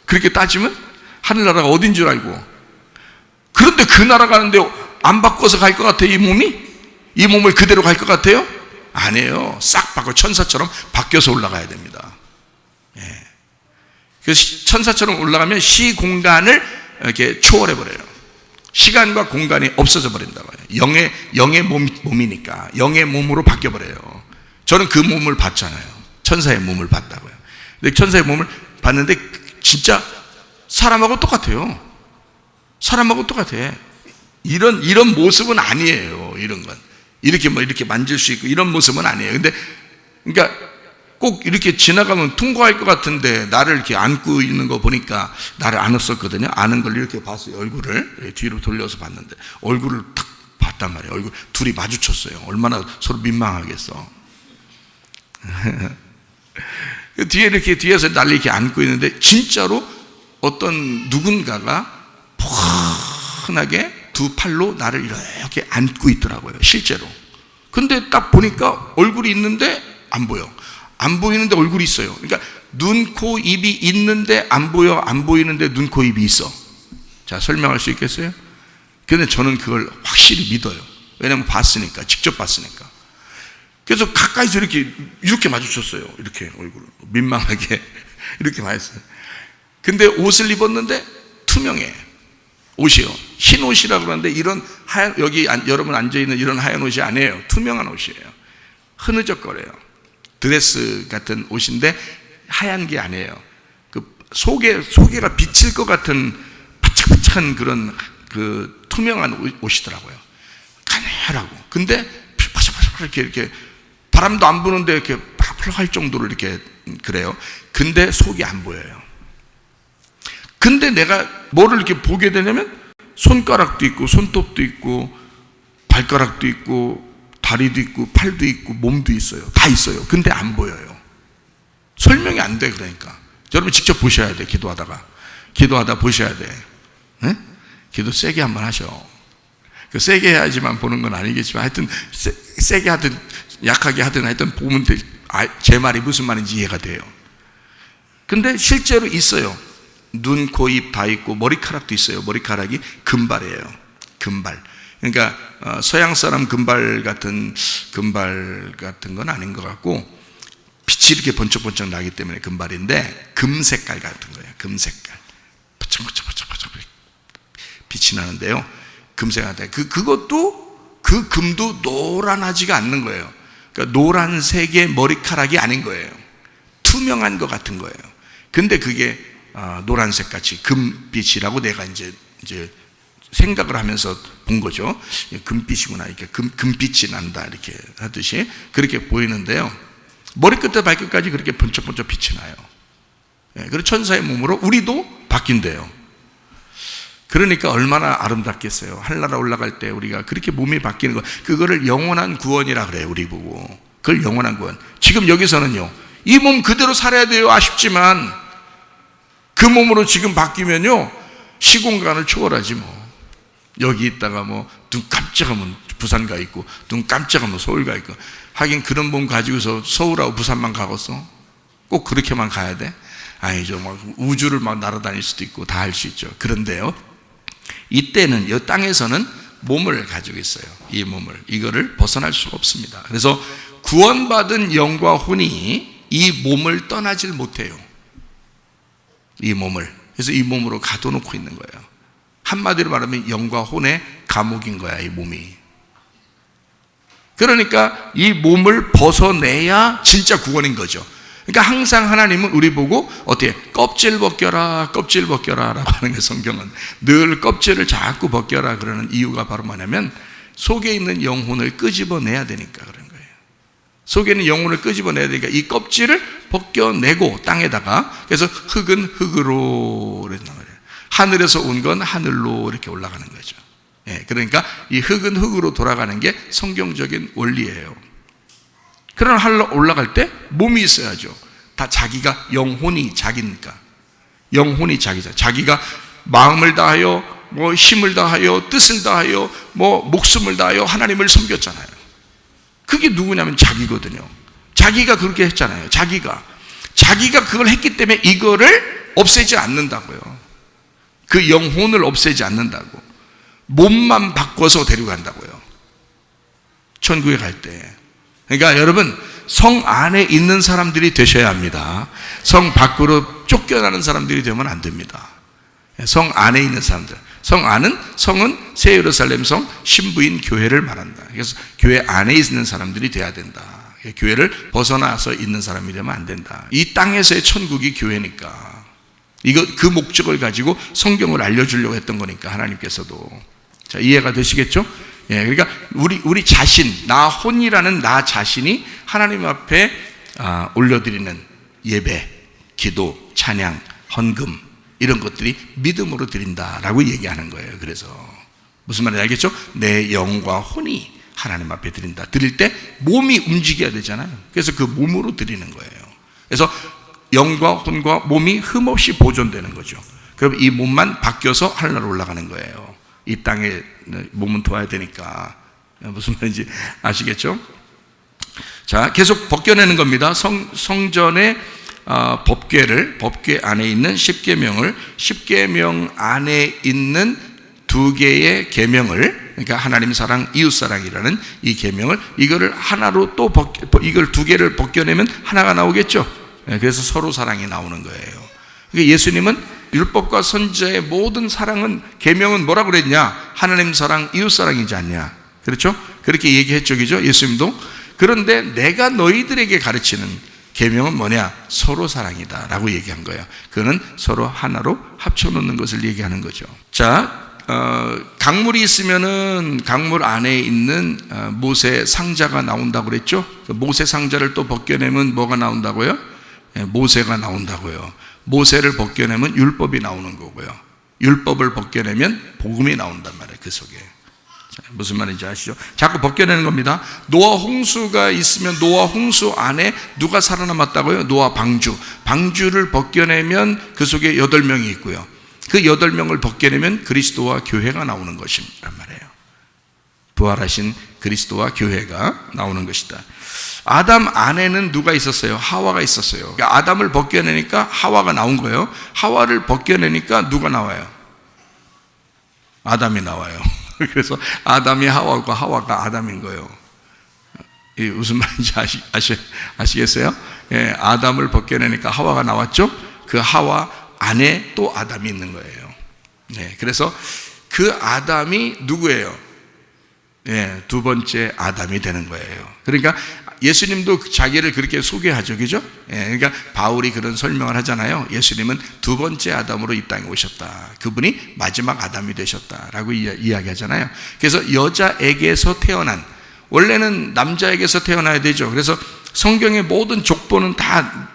[SPEAKER 1] 그렇게 따지면 하늘나라가 어딘 줄 알고. 그런데 그 나라 가는데 안 바꿔서 갈 것 같아요? 이 몸이? 이 몸을 그대로 갈 것 같아요? 아니에요. 싹 바꿔 천사처럼 바뀌어서 올라가야 됩니다. 그래서 천사처럼 올라가면 시공간을 이렇게 초월해버려요. 시간과 공간이 없어져 버린다고요. 영의 몸이니까 영의 몸으로 바뀌어버려요. 저는 그 몸을 봤잖아요. 천사의 몸을 봤다고요. 근데 천사의 몸을 봤는데 진짜 사람하고 똑같아요. 사람하고 똑같아. 이런 모습은 아니에요. 이런 건 이렇게 이렇게 만질 수 있고 이런 모습은 아니에요. 근데 그러니까 꼭 이렇게 지나가면 통과할 것 같은데 나를 이렇게 안고 있는 거 보니까 나를 안았었거든요. 아는 걸 이렇게 봤어요. 얼굴을 뒤로 돌려서 봤는데 얼굴을 탁 봤단 말이에요. 얼굴 둘이 마주쳤어요. 얼마나 서로 민망하겠어. 뒤에 이렇게 뒤에서 나를 이렇게 안고 있는데 진짜로 어떤 누군가가 펀하게 두 팔로 나를 이렇게 안고 있더라고요. 실제로. 근데 딱 보니까 얼굴이 있는데 안 보여. 안 보이는데 얼굴이 있어요. 그러니까 눈, 코, 입이 있는데 안 보여. 안 보이는데 눈, 코, 입이 있어. 자, 설명할 수 있겠어요? 근데 저는 그걸 확실히 믿어요. 왜냐면 봤으니까. 직접 봤으니까. 그래서 가까이서 이렇게 마주쳤어요. 이렇게 얼굴을 민망하게 이렇게 마주쳤어요. 근데 옷을 입었는데 투명해. 옷이요. 흰 옷이라고 그러는데 이런 하얀, 여기 여러분 앉아있는 이런 하얀 옷이 아니에요. 투명한 옷이에요. 흐느적거려요. 드레스 같은 옷인데 하얀 게 아니에요. 그 속에가 비칠 것 같은 바짝바짝한 그런 그 투명한 옷이더라고요. 쨍쨍하고, 근데 바삭바삭 이렇게 바람도 안 부는데 이렇게 펄펄할 정도로 이렇게 그래요. 근데 속이 안 보여요. 근데 내가 뭐를 이렇게 보게 되냐면 손가락도 있고 손톱도 있고 발가락도 있고 다리도 있고 팔도 있고 몸도 있어요. 다 있어요. 근데 안 보여요. 설명이 안 돼. 그러니까 여러분 직접 보셔야 돼. 기도하다 보셔야 돼. 네? 기도 세게 한번 하셔. 그 세게 해야지만 보는 건 아니겠지만 하여튼 세게 하든 약하게 하든 하여튼 보면 제 말이 무슨 말인지 이해가 돼요. 근데 실제로 있어요. 눈, 코, 입 다 있고 머리카락도 있어요. 머리카락이 금발이에요. 금발. 그러니까 서양 사람 금발 같은 건 아닌 것 같고 빛이 이렇게 번쩍번쩍 나기 때문에 금발인데 금색깔 같은 거예요. 금색깔. 번쩍번쩍 빛이 나는데요. 금색한데 그것도 그 금도 노란하지가 않는 거예요. 그러니까 노란색의 머리카락이 아닌 거예요. 투명한 것 같은 거예요. 근데 그게 노란색 같이 금빛이라고 내가 이제 생각을 하면서 본 거죠. 금빛이구나. 이렇게 금빛이 난다. 이렇게 하듯이 그렇게 보이는데요. 머리끝부터 발끝까지 그렇게 번쩍번쩍 빛이 나요. 그리고 천사의 몸으로 우리도 바뀐대요. 그러니까 얼마나 아름답겠어요. 하늘나라 올라갈 때 우리가 그렇게 몸이 바뀌는 거, 그거를 영원한 구원이라 그래요. 우리 보고. 그걸 영원한 구원. 지금 여기서는요, 이 몸 그대로 살아야 돼요. 아쉽지만 그 몸으로 지금 바뀌면요 시공간을 초월하지 뭐. 여기 있다가 뭐 눈 깜짝하면 부산 가 있고 눈 깜짝하면 서울 가 있고. 하긴 그런 몸 가지고서 서울하고 부산만 가겠어? 꼭 그렇게만 가야 돼? 아니죠. 막 우주를 막 날아다닐 수도 있고 다 할 수 있죠. 그런데요, 이때는 이 땅에서는 몸을 가지고 있어요. 이 몸을, 이거를 벗어날 수가 없습니다. 그래서 구원받은 영과 혼이 이 몸을 떠나질 못해요. 이 몸을. 그래서 이 몸으로 가둬놓고 있는 거예요. 한마디로 말하면 영과 혼의 감옥인 거야, 이 몸이. 그러니까 이 몸을 벗어내야 진짜 구원인 거죠. 그러니까 항상 하나님은 우리 보고 어떻게 껍질 벗겨라 라고 하는 게, 성경은 늘 껍질을 자꾸 벗겨라 그러는 이유가 바로 뭐냐면 속에 있는 영혼을 끄집어내야 되니까 그런 거예요. 속에 있는 영혼을 끄집어내야 되니까 이 껍질을 벗겨내고 땅에다가, 그래서 흙은 흙으로 그랬단 말이에요. 하늘에서 온 건 하늘로 이렇게 올라가는 거죠. 그러니까 이 흙은 흙으로 돌아가는 게 성경적인 원리예요. 그러나 하늘로 올라갈 때 몸이 있어야죠. 다 자기가 영혼이 자기니까. 영혼이 자기죠. 자기가 마음을 다하여 뭐 힘을 다하여 뜻을 다하여 뭐 목숨을 다하여 하나님을 섬겼잖아요. 그게 누구냐면 자기거든요. 자기가 그렇게 했잖아요. 자기가 그걸 했기 때문에 이거를 없애지 않는다고요. 그 영혼을 없애지 않는다고. 몸만 바꿔서 데려간다고요. 천국에 갈 때. 그러니까 여러분, 성 안에 있는 사람들이 되셔야 합니다. 성 밖으로 쫓겨나는 사람들이 되면 안 됩니다. 성 안에 있는 사람들. 성은 새 예루살렘 성 신부인 교회를 말한다. 그래서 교회 안에 있는 사람들이 돼야 된다. 교회를 벗어나서 있는 사람이 되면 안 된다. 이 땅에서의 천국이 교회니까. 그 목적을 가지고 성경을 알려주려고 했던 거니까, 하나님께서도. 자, 이해가 되시겠죠? 그러니까 우리 자신, 나 혼이라는 나 자신이 하나님 앞에 올려드리는 예배, 기도, 찬양, 헌금, 이런 것들이 믿음으로 드린다라고 얘기하는 거예요. 그래서 무슨 말인지 알겠죠? 내 영과 혼이 하나님 앞에 드린다. 드릴 때 몸이 움직여야 되잖아요. 그래서 그 몸으로 드리는 거예요. 그래서 영과 혼과 몸이 흠없이 보존되는 거죠. 그럼 이 몸만 바뀌어서 하늘나라로 올라가는 거예요. 이 땅에 몸은 도와야 되니까. 무슨 말인지 아시겠죠? 자, 계속 벗겨내는 겁니다. 성전의 법궤 안에 있는 십계명 안에 있는 두 개의 계명을, 그러니까 하나님 사랑, 이웃 사랑이라는 이 계명을, 이거를 하나로 또 이걸 두 개를 벗겨내면 하나가 나오겠죠. 그래서 서로 사랑이 나오는 거예요. 그러니까 예수님은 율법과 선지자의 모든 사랑은, 계명은 뭐라고 그랬냐? 하나님 사랑, 이웃 사랑이지 않냐? 그렇죠? 그렇게 얘기했죠, 그죠? 예수님도. 그런데 내가 너희들에게 가르치는 계명은 뭐냐? 서로 사랑이다 라고 얘기한 거예요. 그거는 서로 하나로 합쳐놓는 것을 얘기하는 거죠. 자, 강물이 있으면은 강물 안에 있는 모세 상자가 나온다고 그랬죠? 모세 상자를 또 벗겨내면 뭐가 나온다고요? 모세가 나온다고요. 모세를 벗겨내면 율법이 나오는 거고요. 율법을 벗겨내면 복음이 나온단 말이에요. 그 속에. 자, 무슨 말인지 아시죠? 자꾸 벗겨내는 겁니다. 노아 홍수가 있으면 노아 홍수 안에 누가 살아남았다고요? 노아 방주. 방주를 벗겨내면 그 속에 8명이 있고요. 그 8명을 벗겨내면 그리스도와 교회가 나오는 것이란 말이에요. 부활하신 그리스도와 교회가 나오는 것이다. 아담 안에는 누가 있었어요? 하와가 있었어요. 그러니까 아담을 벗겨내니까 하와가 나온 거예요. 하와를 벗겨내니까 누가 나와요? 아담이 나와요. 그래서 아담이 하와고 하와가 아담인 거예요. 이 무슨 말인지 아시겠어요? 예, 아담을 벗겨내니까 하와가 나왔죠? 그 하와 안에 또 아담이 있는 거예요. 네, 그래서 그 아담이 누구예요? 네, 두 번째 아담이 되는 거예요. 그러니까 예수님도 자기를 그렇게 소개하죠, 그죠? 네, 그러니까 바울이 그런 설명을 하잖아요. 예수님은 두 번째 아담으로 이 땅에 오셨다. 그분이 마지막 아담이 되셨다라고 이야기하잖아요. 그래서 여자에게서 태어난, 원래는 남자에게서 태어나야 되죠. 그래서 성경의 모든 족보는 다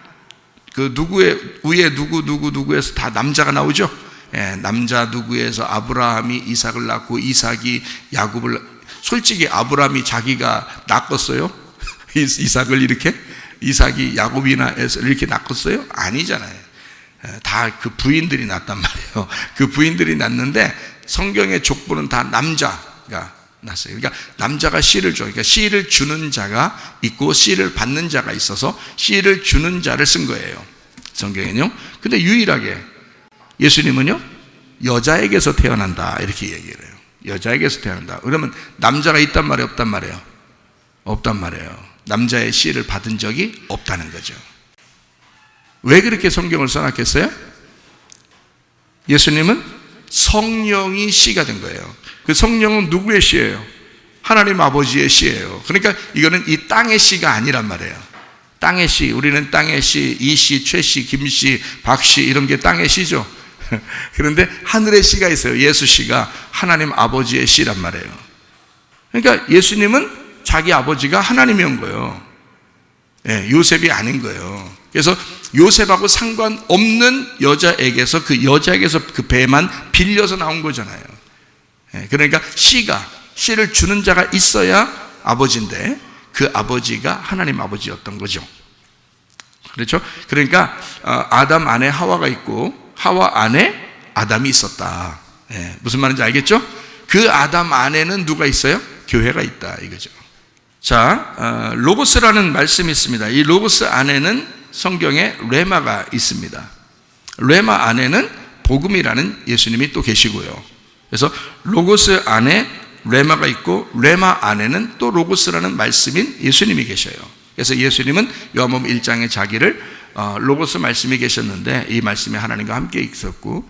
[SPEAKER 1] 그 누구의 위에 누구에서 다 남자가 나오죠. 예, 남자 누구에서 아브라함이 이삭을 낳고 이삭이 야곱을, 솔직히 아브라함이 자기가 낳았어요? 이삭을 이삭이 야곱이나 해서 이렇게 낳았어요? 아니잖아요. 다 그 부인들이 낳았단 말이에요. 그 부인들이 낳는데 성경의 족보는 다 남자가 낳았어요. 그러니까 남자가 씨를 줘. 그러니까 씨를 주는 자가 있고 씨를 받는 자가 있어서 씨를 주는 자를 쓴 거예요. 성경에는요. 근데 유일하게 예수님은요, 여자에게서 태어난다. 이렇게 얘기를 해요. 여자에게서 태어난다. 그러면 남자가 있단 말이에요? 없단 말이에요? 없단 말이에요. 남자의 씨를 받은 적이 없다는 거죠. 왜 그렇게 성경을 써놨겠어요? 예수님은 성령이 씨가 된 거예요. 그 성령은 누구의 씨예요? 하나님 아버지의 씨예요. 그러니까 이거는 이 땅의 씨가 아니란 말이에요. 땅의 씨, 우리는 땅의 씨, 이 씨, 최 씨, 김 씨, 박 씨, 이런 게 땅의 씨죠. 그런데 하늘의 씨가 있어요. 예수 씨가 하나님 아버지의 씨란 말이에요. 그러니까 예수님은 자기 아버지가 하나님이온 거예요. 예, 요셉이 아닌 거예요. 그래서 요셉하고 상관없는 여자에게서, 그 여자에게서 그 배만 빌려서 나온 거잖아요. 예, 그러니까 씨를 주는 자가 있어야 아버지인데 그 아버지가 하나님 아버지였던 거죠. 그렇죠? 그러니까 아담 안에 하와가 있고 하와 안에 아담이 있었다. 예, 무슨 말인지 알겠죠? 그 아담 안에는 누가 있어요? 교회가 있다 이거죠. 자, 로고스라는 말씀이 있습니다. 이 로고스 안에는 성경에 레마가 있습니다. 레마 안에는 복음이라는 예수님이 또 계시고요. 그래서 로고스 안에 레마가 있고 레마 안에는 또 로고스라는 말씀인 예수님이 계셔요. 그래서 예수님은 요한복음 1장에 자기를 로고스 말씀이 계셨는데 이 말씀이 하나님과 함께 있었고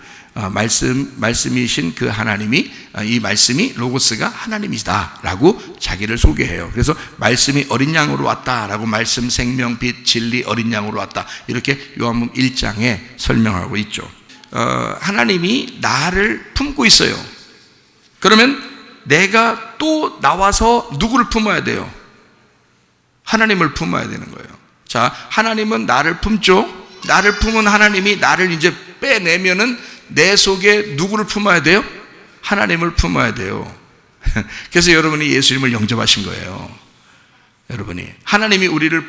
[SPEAKER 1] 말씀이신 그 하나님이 이 말씀이 로고스가 하나님이다 라고 자기를 소개해요. 그래서 말씀이 어린 양으로 왔다라고 말씀 생명 빛 진리 어린 양으로 왔다 이렇게 요한복음 1장에 설명하고 있죠. 하나님이 나를 품고 있어요. 그러면 내가 또 나와서 누구를 품어야 돼요? 하나님을 품어야 되는 거예요. 자, 하나님은 나를 품죠. 나를 품은 하나님이 나를 이제 빼내면은 내 속에 누구를 품어야 돼요? 하나님을 품어야 돼요. 그래서 여러분이 예수님을 영접하신 거예요. 여러분이 하나님이 우리를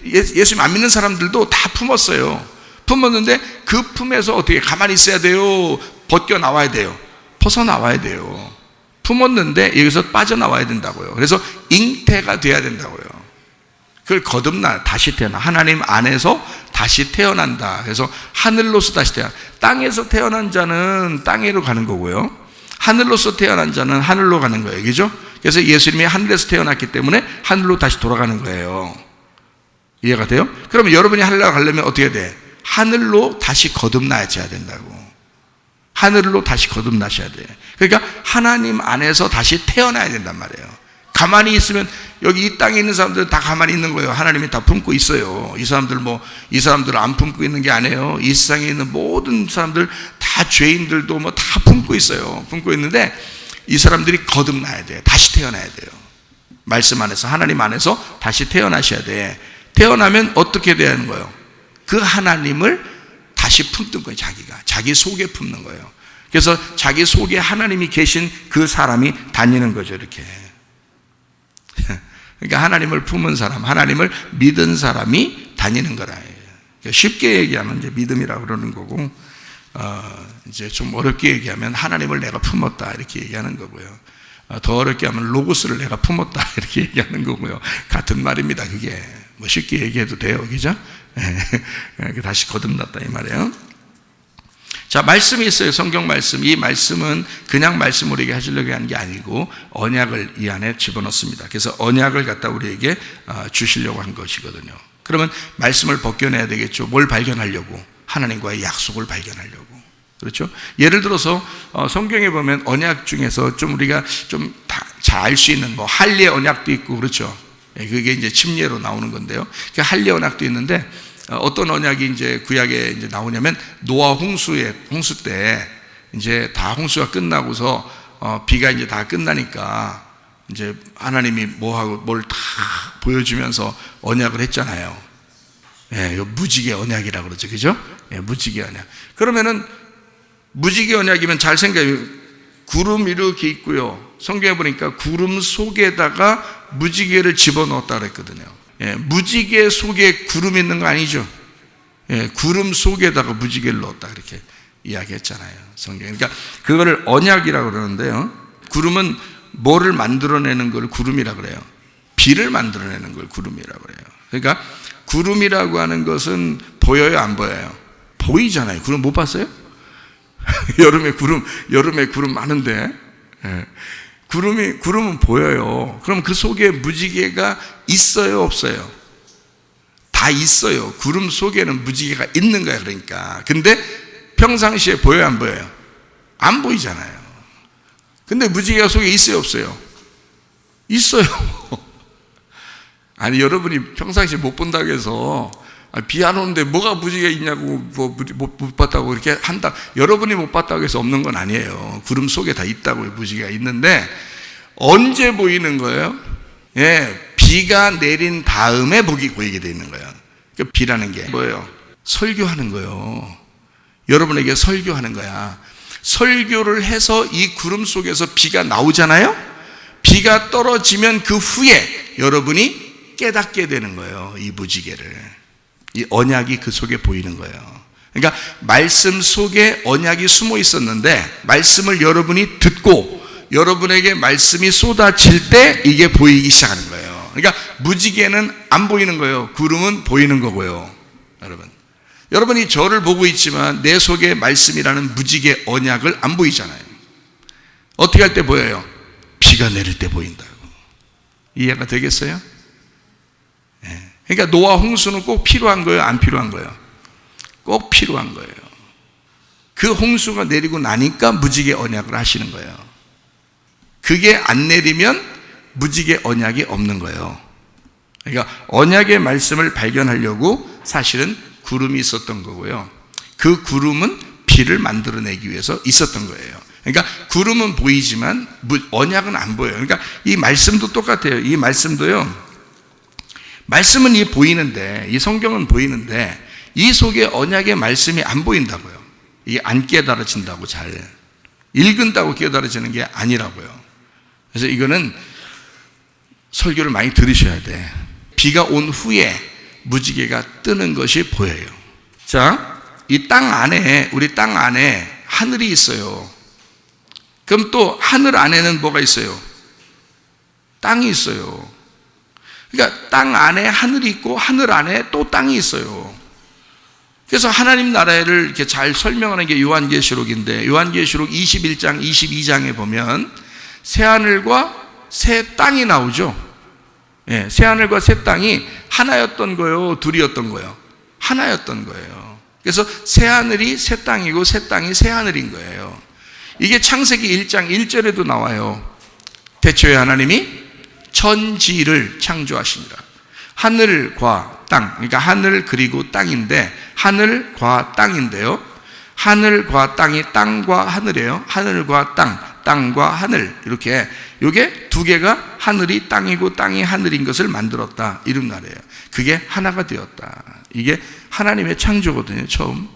[SPEAKER 1] 예수님 안 믿는 사람들도 다 품었어요. 품었는데 그 품에서 어떻게 가만히 있어야 돼요? 벗겨 나와야 돼요. 벗어 나와야 돼요. 품었는데 여기서 빠져나와야 된다고요. 그래서 잉태가 돼야 된다고요. 그걸 거듭나 다시 태어나 하나님 안에서 다시 태어난다. 그래서 하늘로서 다시 태어나. 땅에서 태어난 자는 땅으로 가는 거고요. 하늘로서 태어난 자는 하늘로 가는 거예요. 그죠? 그래서 예수님이 하늘에서 태어났기 때문에 하늘로 다시 돌아가는 거예요. 이해가 돼요? 그러면 여러분이 하늘로 가려면 어떻게 돼? 하늘로 다시 거듭나셔야 된다고. 하늘로 다시 거듭나셔야 돼. 그러니까 하나님 안에서 다시 태어나야 된단 말이에요. 가만히 있으면 여기 이 땅에 있는 사람들은 다 가만히 있는 거예요. 하나님이 다 품고 있어요. 이 사람들 안 품고 있는 게 아니에요. 이 세상에 있는 모든 사람들 다 죄인들도 뭐 다 품고 있어요. 품고 있는데 이 사람들이 거듭나야 돼요. 다시 태어나야 돼요. 말씀 안에서, 하나님 안에서 다시 태어나셔야 돼. 태어나면 어떻게 돼야 하는 거예요? 그 하나님을 다시 품는 거예요. 자기 속에 품는 거예요. 그래서 자기 속에 하나님이 계신 그 사람이 다니는 거죠. 이렇게. 그러니까 하나님을 품은 사람, 하나님을 믿은 사람이 다니는 거라. 쉽게 얘기하면 이제 믿음이라고 그러는 거고, 이제 좀 어렵게 얘기하면 하나님을 내가 품었다 이렇게 얘기하는 거고요. 더 어렵게 하면 로고스를 내가 품었다 이렇게 얘기하는 거고요. 같은 말입니다. 그게 뭐 쉽게 얘기해도 돼요, 그죠? 다시 거듭났다 이 말이에요. 자, 말씀이 있어요. 성경 말씀. 이 말씀은 그냥 말씀 우리에게 하시려고 하는 게 아니고 언약을 이 안에 집어넣습니다. 그래서 언약을 갖다 우리에게 주시려고 한 것이거든요. 그러면 말씀을 벗겨내야 되겠죠. 뭘 발견하려고? 하나님과의 약속을 발견하려고. 그렇죠? 예를 들어서 성경에 보면 언약 중에서 좀 우리가 좀 잘 알 수 있는 뭐 할례 언약도 있고 그렇죠? 그게 이제 침례로 나오는 건데요. 그 할례 언약도 있는데 어떤 언약이 이제 구약에 이제 나오냐면 노아 홍수 때 이제 다 홍수가 끝나고서 비가 이제 다 끝나니까 이제 하나님이 뭘 다 보여주면서 언약을 했잖아요. 예, 이거 무지개 언약이라고 그러죠. 그죠? 예, 무지개 언약. 그러면은 무지개 언약이면 잘 생각해요. 구름 이렇게 있고요. 성경에 보니까 구름 속에다가 무지개를 집어넣었다 그랬거든요. 예, 무지개 속에 구름 있는 거 아니죠? 예, 구름 속에다가 무지개를 넣었다 그렇게 이야기했잖아요. 성경에. 그러니까 그거를 언약이라고 그러는데요. 구름은 뭐를 만들어내는 걸 구름이라고 그래요. 비를 만들어내는 걸 구름이라고 그래요. 그러니까 구름이라고 하는 것은 보여요, 안 보여요? 보이잖아요. 구름 못 봤어요? 여름에 구름 많은데. 예. 구름은 보여요. 그럼 그 속에 무지개가 있어요, 없어요? 다 있어요. 구름 속에는 무지개가 있는 거야, 그러니까. 근데 평상시에 보여요, 안 보여요? 안 보이잖아요. 근데 무지개가 속에 있어요, 없어요? 있어요. 아니, 여러분이 평상시에 못 본다고 해서 비 안 오는데 뭐가 무지개 있냐고 못 봤다고 이렇게 한다. 여러분이 못 봤다고 해서 없는 건 아니에요. 구름 속에 다 있다고 무지개가 있는데 언제 보이는 거예요? 예, 비가 내린 다음에 보이게 돼 있는 거예요. 그러니까 비라는 게 뭐예요? 설교하는 거예요. 여러분에게 설교하는 거야. 설교를 해서 이 구름 속에서 비가 나오잖아요. 비가 떨어지면 그 후에 여러분이 깨닫게 되는 거예요. 이 무지개를. 이 언약이 그 속에 보이는 거예요. 그러니까 말씀 속에 언약이 숨어 있었는데 말씀을 여러분이 듣고 여러분에게 말씀이 쏟아질 때 이게 보이기 시작하는 거예요. 그러니까 무지개는 안 보이는 거예요. 구름은 보이는 거고요. 여러분이 저를 보고 있지만 내 속에 말씀이라는 무지개 언약을 안 보이잖아요. 어떻게 할 때 보여요? 비가 내릴 때 보인다고. 이해가 되겠어요? 네. 그러니까 노아 홍수는 꼭 필요한 거예요? 안 필요한 거예요? 꼭 필요한 거예요. 그 홍수가 내리고 나니까 무지개 언약을 하시는 거예요. 그게 안 내리면 무지개 언약이 없는 거예요. 그러니까 언약의 말씀을 발견하려고 사실은 구름이 있었던 거고요. 그 구름은 비를 만들어내기 위해서 있었던 거예요. 그러니까 구름은 보이지만 언약은 안 보여요. 그러니까 이 말씀도 똑같아요. 이 말씀도요. 말씀은 보이는데, 이 성경은 보이는데 이 속에 언약의 말씀이 안 보인다고요. 이게 안 깨달아진다고, 잘 읽은다고 깨달아지는 게 아니라고요. 그래서 이거는 설교를 많이 들으셔야 돼. 비가 온 후에 무지개가 뜨는 것이 보여요. 자, 이 땅 안에, 우리 땅 안에 하늘이 있어요. 그럼 또 하늘 안에는 뭐가 있어요? 땅이 있어요. 그러니까 땅 안에 하늘이 있고 하늘 안에 또 땅이 있어요. 그래서 하나님 나라를 이렇게 잘 설명하는 게 요한계시록인데, 요한계시록 21장, 22장에 보면 새하늘과 새 땅이 나오죠. 예, 새하늘과 새 땅이 하나였던 거예요? 둘이었던 거예요? 하나였던 거예요. 그래서 새하늘이 새 땅이고 새 땅이 새하늘인 거예요. 이게 창세기 1장 1절에도 나와요. 태초에 하나님이 천지를 창조하시니라. 하늘과 땅, 그러니까 하늘 그리고 땅인데, 하늘과 땅인데요, 하늘과 땅이 땅과 하늘이에요. 하늘과 땅, 땅과 하늘, 이렇게 이게 두 개가 하늘이 땅이고 땅이 하늘인 것을 만들었다, 이런 말이에요. 그게 하나가 되었다. 이게 하나님의 창조거든요. 처음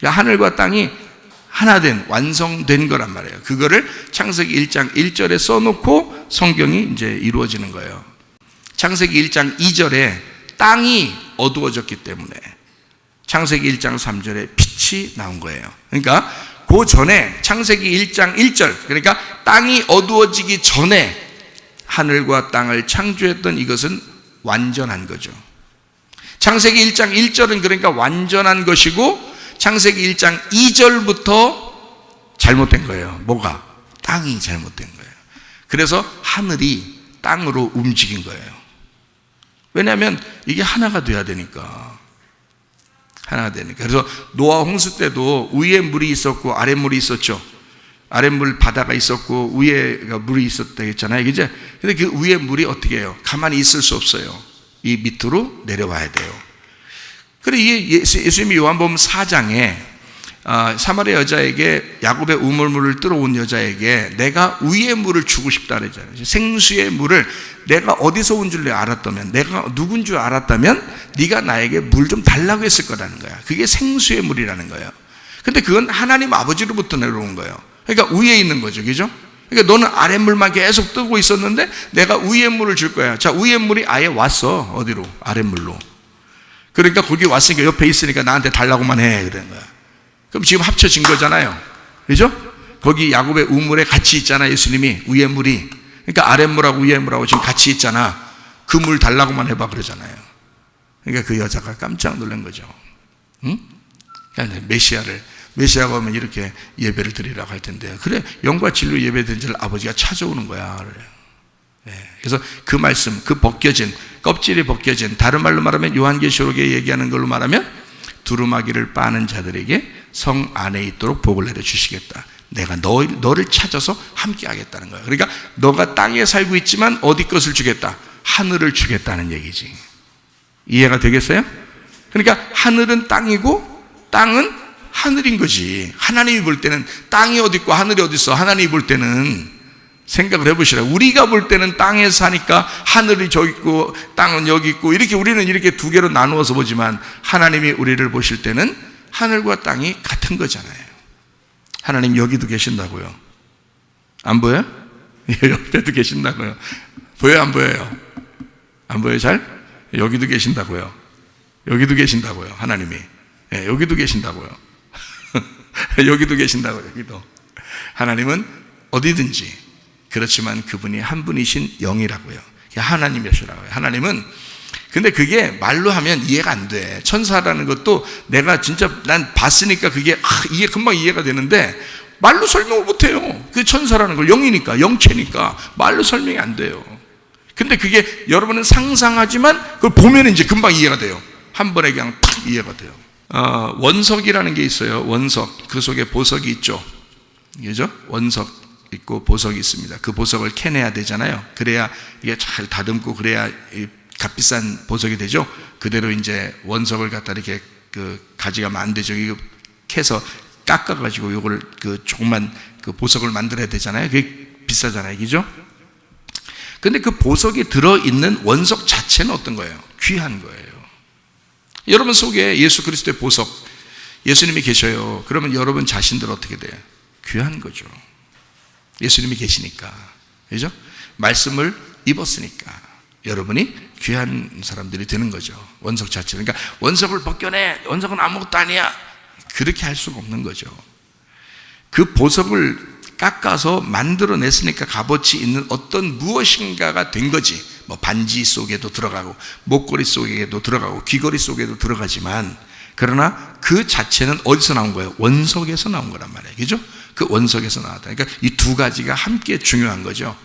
[SPEAKER 1] 하늘과 땅이 하나 된, 완성된 거란 말이에요. 그거를 창세기 1장 1절에 써놓고 성경이 이제 이루어지는 거예요. 창세기 1장 2절에 땅이 어두워졌기 때문에 창세기 1장 3절에 빛이 나온 거예요. 그러니까 그 전에 창세기 1장 1절, 그러니까 땅이 어두워지기 전에 하늘과 땅을 창조했던 이것은 완전한 거죠. 창세기 1장 1절은 그러니까 완전한 것이고, 창세기 1장 2절부터 잘못된 거예요. 뭐가? 땅이 잘못된 거예요. 그래서 하늘이 땅으로 움직인 거예요. 왜냐하면 이게 하나가 돼야 되니까. 하나가 되니까. 그래서 노아 홍수 때도 위에 물이 있었고 아래 물이 있었죠. 아랫물 바다가 있었고 위에가 물이 있었다 했잖아요. 그죠? 근데 그 위에 물이 어떻게 해요? 가만히 있을 수 없어요. 이 밑으로 내려와야 돼요. 그래, 예수님이 요한복음 4장에 사마리아 여자에게, 야곱의 우물물을 뚫어온 여자에게 내가 위의 물을 주고 싶다 그랬잖아요. 생수의 물을 내가 어디서 온 줄 알았다면, 내가 누군 줄 알았다면 네가 나에게 물 좀 달라고 했을 거라는 거야. 그게 생수의 물이라는 거예요. 근데 그건 하나님 아버지로부터 내려온 거예요. 그러니까 위에 있는 거죠. 그죠? 그러니까 너는 아랫물만 계속 뜨고 있었는데 내가 위의 물을 줄 거야. 자, 위의 물이 아예 왔어. 어디로? 아랫물로. 그러니까 거기 왔으니까, 옆에 있으니까 나한테 달라고만 해, 그런 거야. 그럼 지금 합쳐진 거잖아요. 그죠? 거기 야곱의 우물에 같이 있잖아, 예수님이. 위의 물이. 그러니까 아랫물하고 위의 물하고 지금 같이 있잖아. 그 물 달라고만 해봐, 그러잖아요. 그러니까 그 여자가 깜짝 놀란 거죠. 응? 그러니까 메시아가 오면 이렇게 예배를 드리라고 할 텐데, 그래, 영과 진리로 예배 드린 줄 아버지가 찾아오는 거야. 그래. 그래서 그 말씀, 그 벗겨진, 껍질이 벗겨진, 다른 말로 말하면 요한계시록에 얘기하는 걸로 말하면 두루마기를 빠는 자들에게 성 안에 있도록 복을 내려주시겠다. 내가 너를 찾아서 함께 하겠다는 거야. 그러니까 너가 땅에 살고 있지만 어디 것을 주겠다? 하늘을 주겠다는 얘기지. 이해가 되겠어요? 그러니까 하늘은 땅이고 땅은 하늘인 거지. 하나님이 볼 때는 땅이 어디 있고 하늘이 어디 있어? 하나님이 볼 때는 생각을 해보시라. 우리가 볼 때는 땅에 사니까 하늘이 저기 있고 땅은 여기 있고, 이렇게 우리는 이렇게 두 개로 나누어서 보지만 하나님이 우리를 보실 때는 하늘과 땅이 같은 거잖아요. 하나님 여기도 계신다고요. 안 보여요? 옆에도 계신다고요. 보여요, 안 보여요? 안 보여요, 잘? 여기도 계신다고요. 여기도 계신다고요, 하나님이. 네, 여기도 계신다고요. 여기도 계신다고요, 여기도. 하나님은 어디든지, 그렇지만 그분이 한 분이신 영이라고요. 하나님이시라고요. 하나님은, 근데 그게 말로 하면 이해가 안 돼. 천사라는 것도 내가 진짜 난 봤으니까 그게 금방 이해가 되는데 말로 설명을 못 해요. 그 천사라는 걸, 영이니까, 영체니까 말로 설명이 안 돼요. 근데 그게 여러분은 상상하지만 그걸 보면 이제 금방 이해가 돼요. 한 번에 그냥 탁 이해가 돼요. 원석이라는 게 있어요. 원석. 그 속에 보석이 있죠. 그죠? 원석 있고 보석이 있습니다. 그 보석을 캐내야 되잖아요. 그래야 이게 잘 다듬고 그래야 값비싼 보석이 되죠. 그대로 이제 원석을 갖다 이렇게 그 가져가면 안 되죠. 이거 캐서 깎아가지고 이걸 그 조그만 그 보석을 만들어야 되잖아요. 그게 비싸잖아요. 그죠? 근데 그 보석이 들어있는 원석 자체는 어떤 거예요? 귀한 거예요. 여러분 속에 예수 그리스도의 보석, 예수님이 계셔요. 그러면 여러분 자신들 어떻게 돼요? 귀한 거죠. 예수님이 계시니까. 그죠? 말씀을 입었으니까 여러분이 귀한 사람들이 되는 거죠. 원석 자체. 그러니까 원석을 벗겨내, 원석은 아무것도 아니야, 그렇게 할 수가 없는 거죠. 그 보석을 깎아서 만들어냈으니까 값어치 있는 어떤 무엇인가가 된 거지. 뭐 반지 속에도 들어가고 목걸이 속에도 들어가고 귀걸이 속에도 들어가지만, 그러나 그 자체는 어디서 나온 거예요? 원석에서 나온 거란 말이에요. 그죠? 그 원석에서 나왔다. 그러니까 이 두 가지가 함께 중요한 거죠.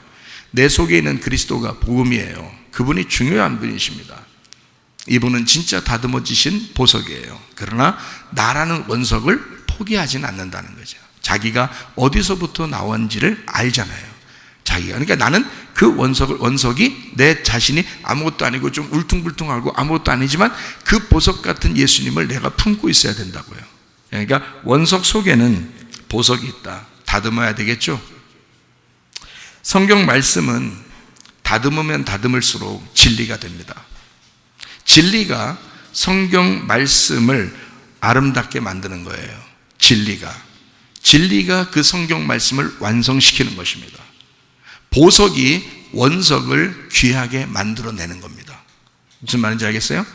[SPEAKER 1] 내 속에 있는 그리스도가 복음이에요. 그분이 중요한 분이십니다. 이분은 진짜 다듬어지신 보석이에요. 그러나 나라는 원석을 포기하지는 않는다는 거죠. 자기가 어디서부터 나온지를 알잖아요. 자기가. 그러니까 나는 그 원석이 내 자신이 아무것도 아니고 좀 울퉁불퉁하고 아무것도 아니지만 그 보석 같은 예수님을 내가 품고 있어야 된다고요. 그러니까 원석 속에는 보석이 있다. 다듬어야 되겠죠. 성경 말씀은 다듬으면 다듬을수록 진리가 됩니다. 진리가 성경 말씀을 아름답게 만드는 거예요. 진리가 그 성경 말씀을 완성시키는 것입니다. 보석이 원석을 귀하게 만들어내는 겁니다. 무슨 말인지 알겠어요?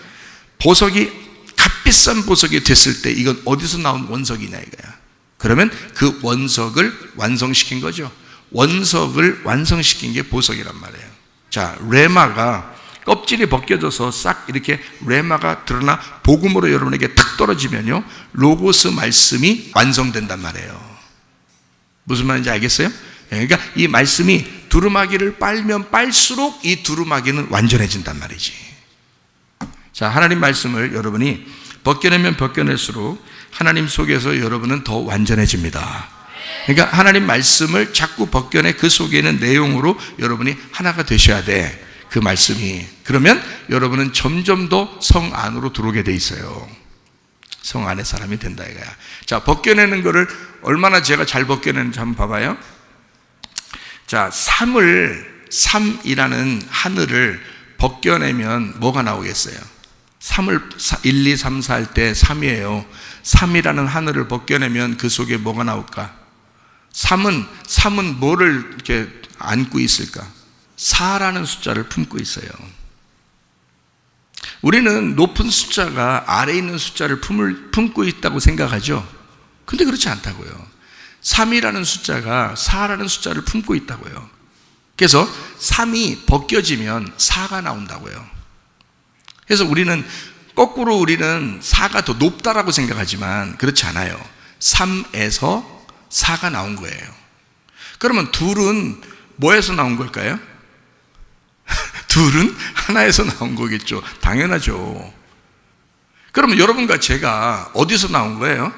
[SPEAKER 1] 보석이 값비싼 보석이 됐을 때 이건 어디서 나온 원석이냐 이거야. 그러면 그 원석을 완성시킨 거죠. 원석을 완성시킨 게 보석이란 말이에요. 자, 레마가 껍질이 벗겨져서 싹 이렇게 레마가 드러나 복음으로 여러분에게 탁 떨어지면요, 로고스 말씀이 완성된단 말이에요. 무슨 말인지 알겠어요? 그러니까 이 말씀이 두루마기를 빨면 빨수록 이 두루마기는 완전해진단 말이지. 자, 하나님 말씀을 여러분이 벗겨내면 벗겨낼수록 하나님 속에서 여러분은 더 완전해집니다. 그러니까 하나님 말씀을 자꾸 벗겨내 그 속에 있는 내용으로 여러분이 하나가 되셔야 돼. 그 말씀이. 그러면 여러분은 점점 더 성 안으로 들어오게 돼 있어요. 성 안의 사람이 된다 이거야. 자, 벗겨내는 거를 얼마나 제가 잘 벗겨내는지 한번 봐봐요. 자, 삼이라는 하늘을 벗겨내면 뭐가 나오겠어요? 1, 2, 3, 4 할 때 3이에요. 3이라는 하늘을 벗겨내면 그 속에 뭐가 나올까? 3은 뭐를 이렇게 안고 있을까? 4라는 숫자를 품고 있어요. 우리는 높은 숫자가 아래에 있는 숫자를 품고 있다고 생각하죠. 근데 그렇지 않다고요. 3이라는 숫자가 4라는 숫자를 품고 있다고요. 그래서 3이 벗겨지면 4가 나온다고요. 그래서 거꾸로 우리는 4가 더 높다라고 생각하지만 그렇지 않아요. 3에서 4가 나온 거예요. 그러면 둘은 뭐에서 나온 걸까요? 둘은 하나에서 나온 거겠죠. 당연하죠. 그러면 여러분과 제가 어디서 나온 거예요?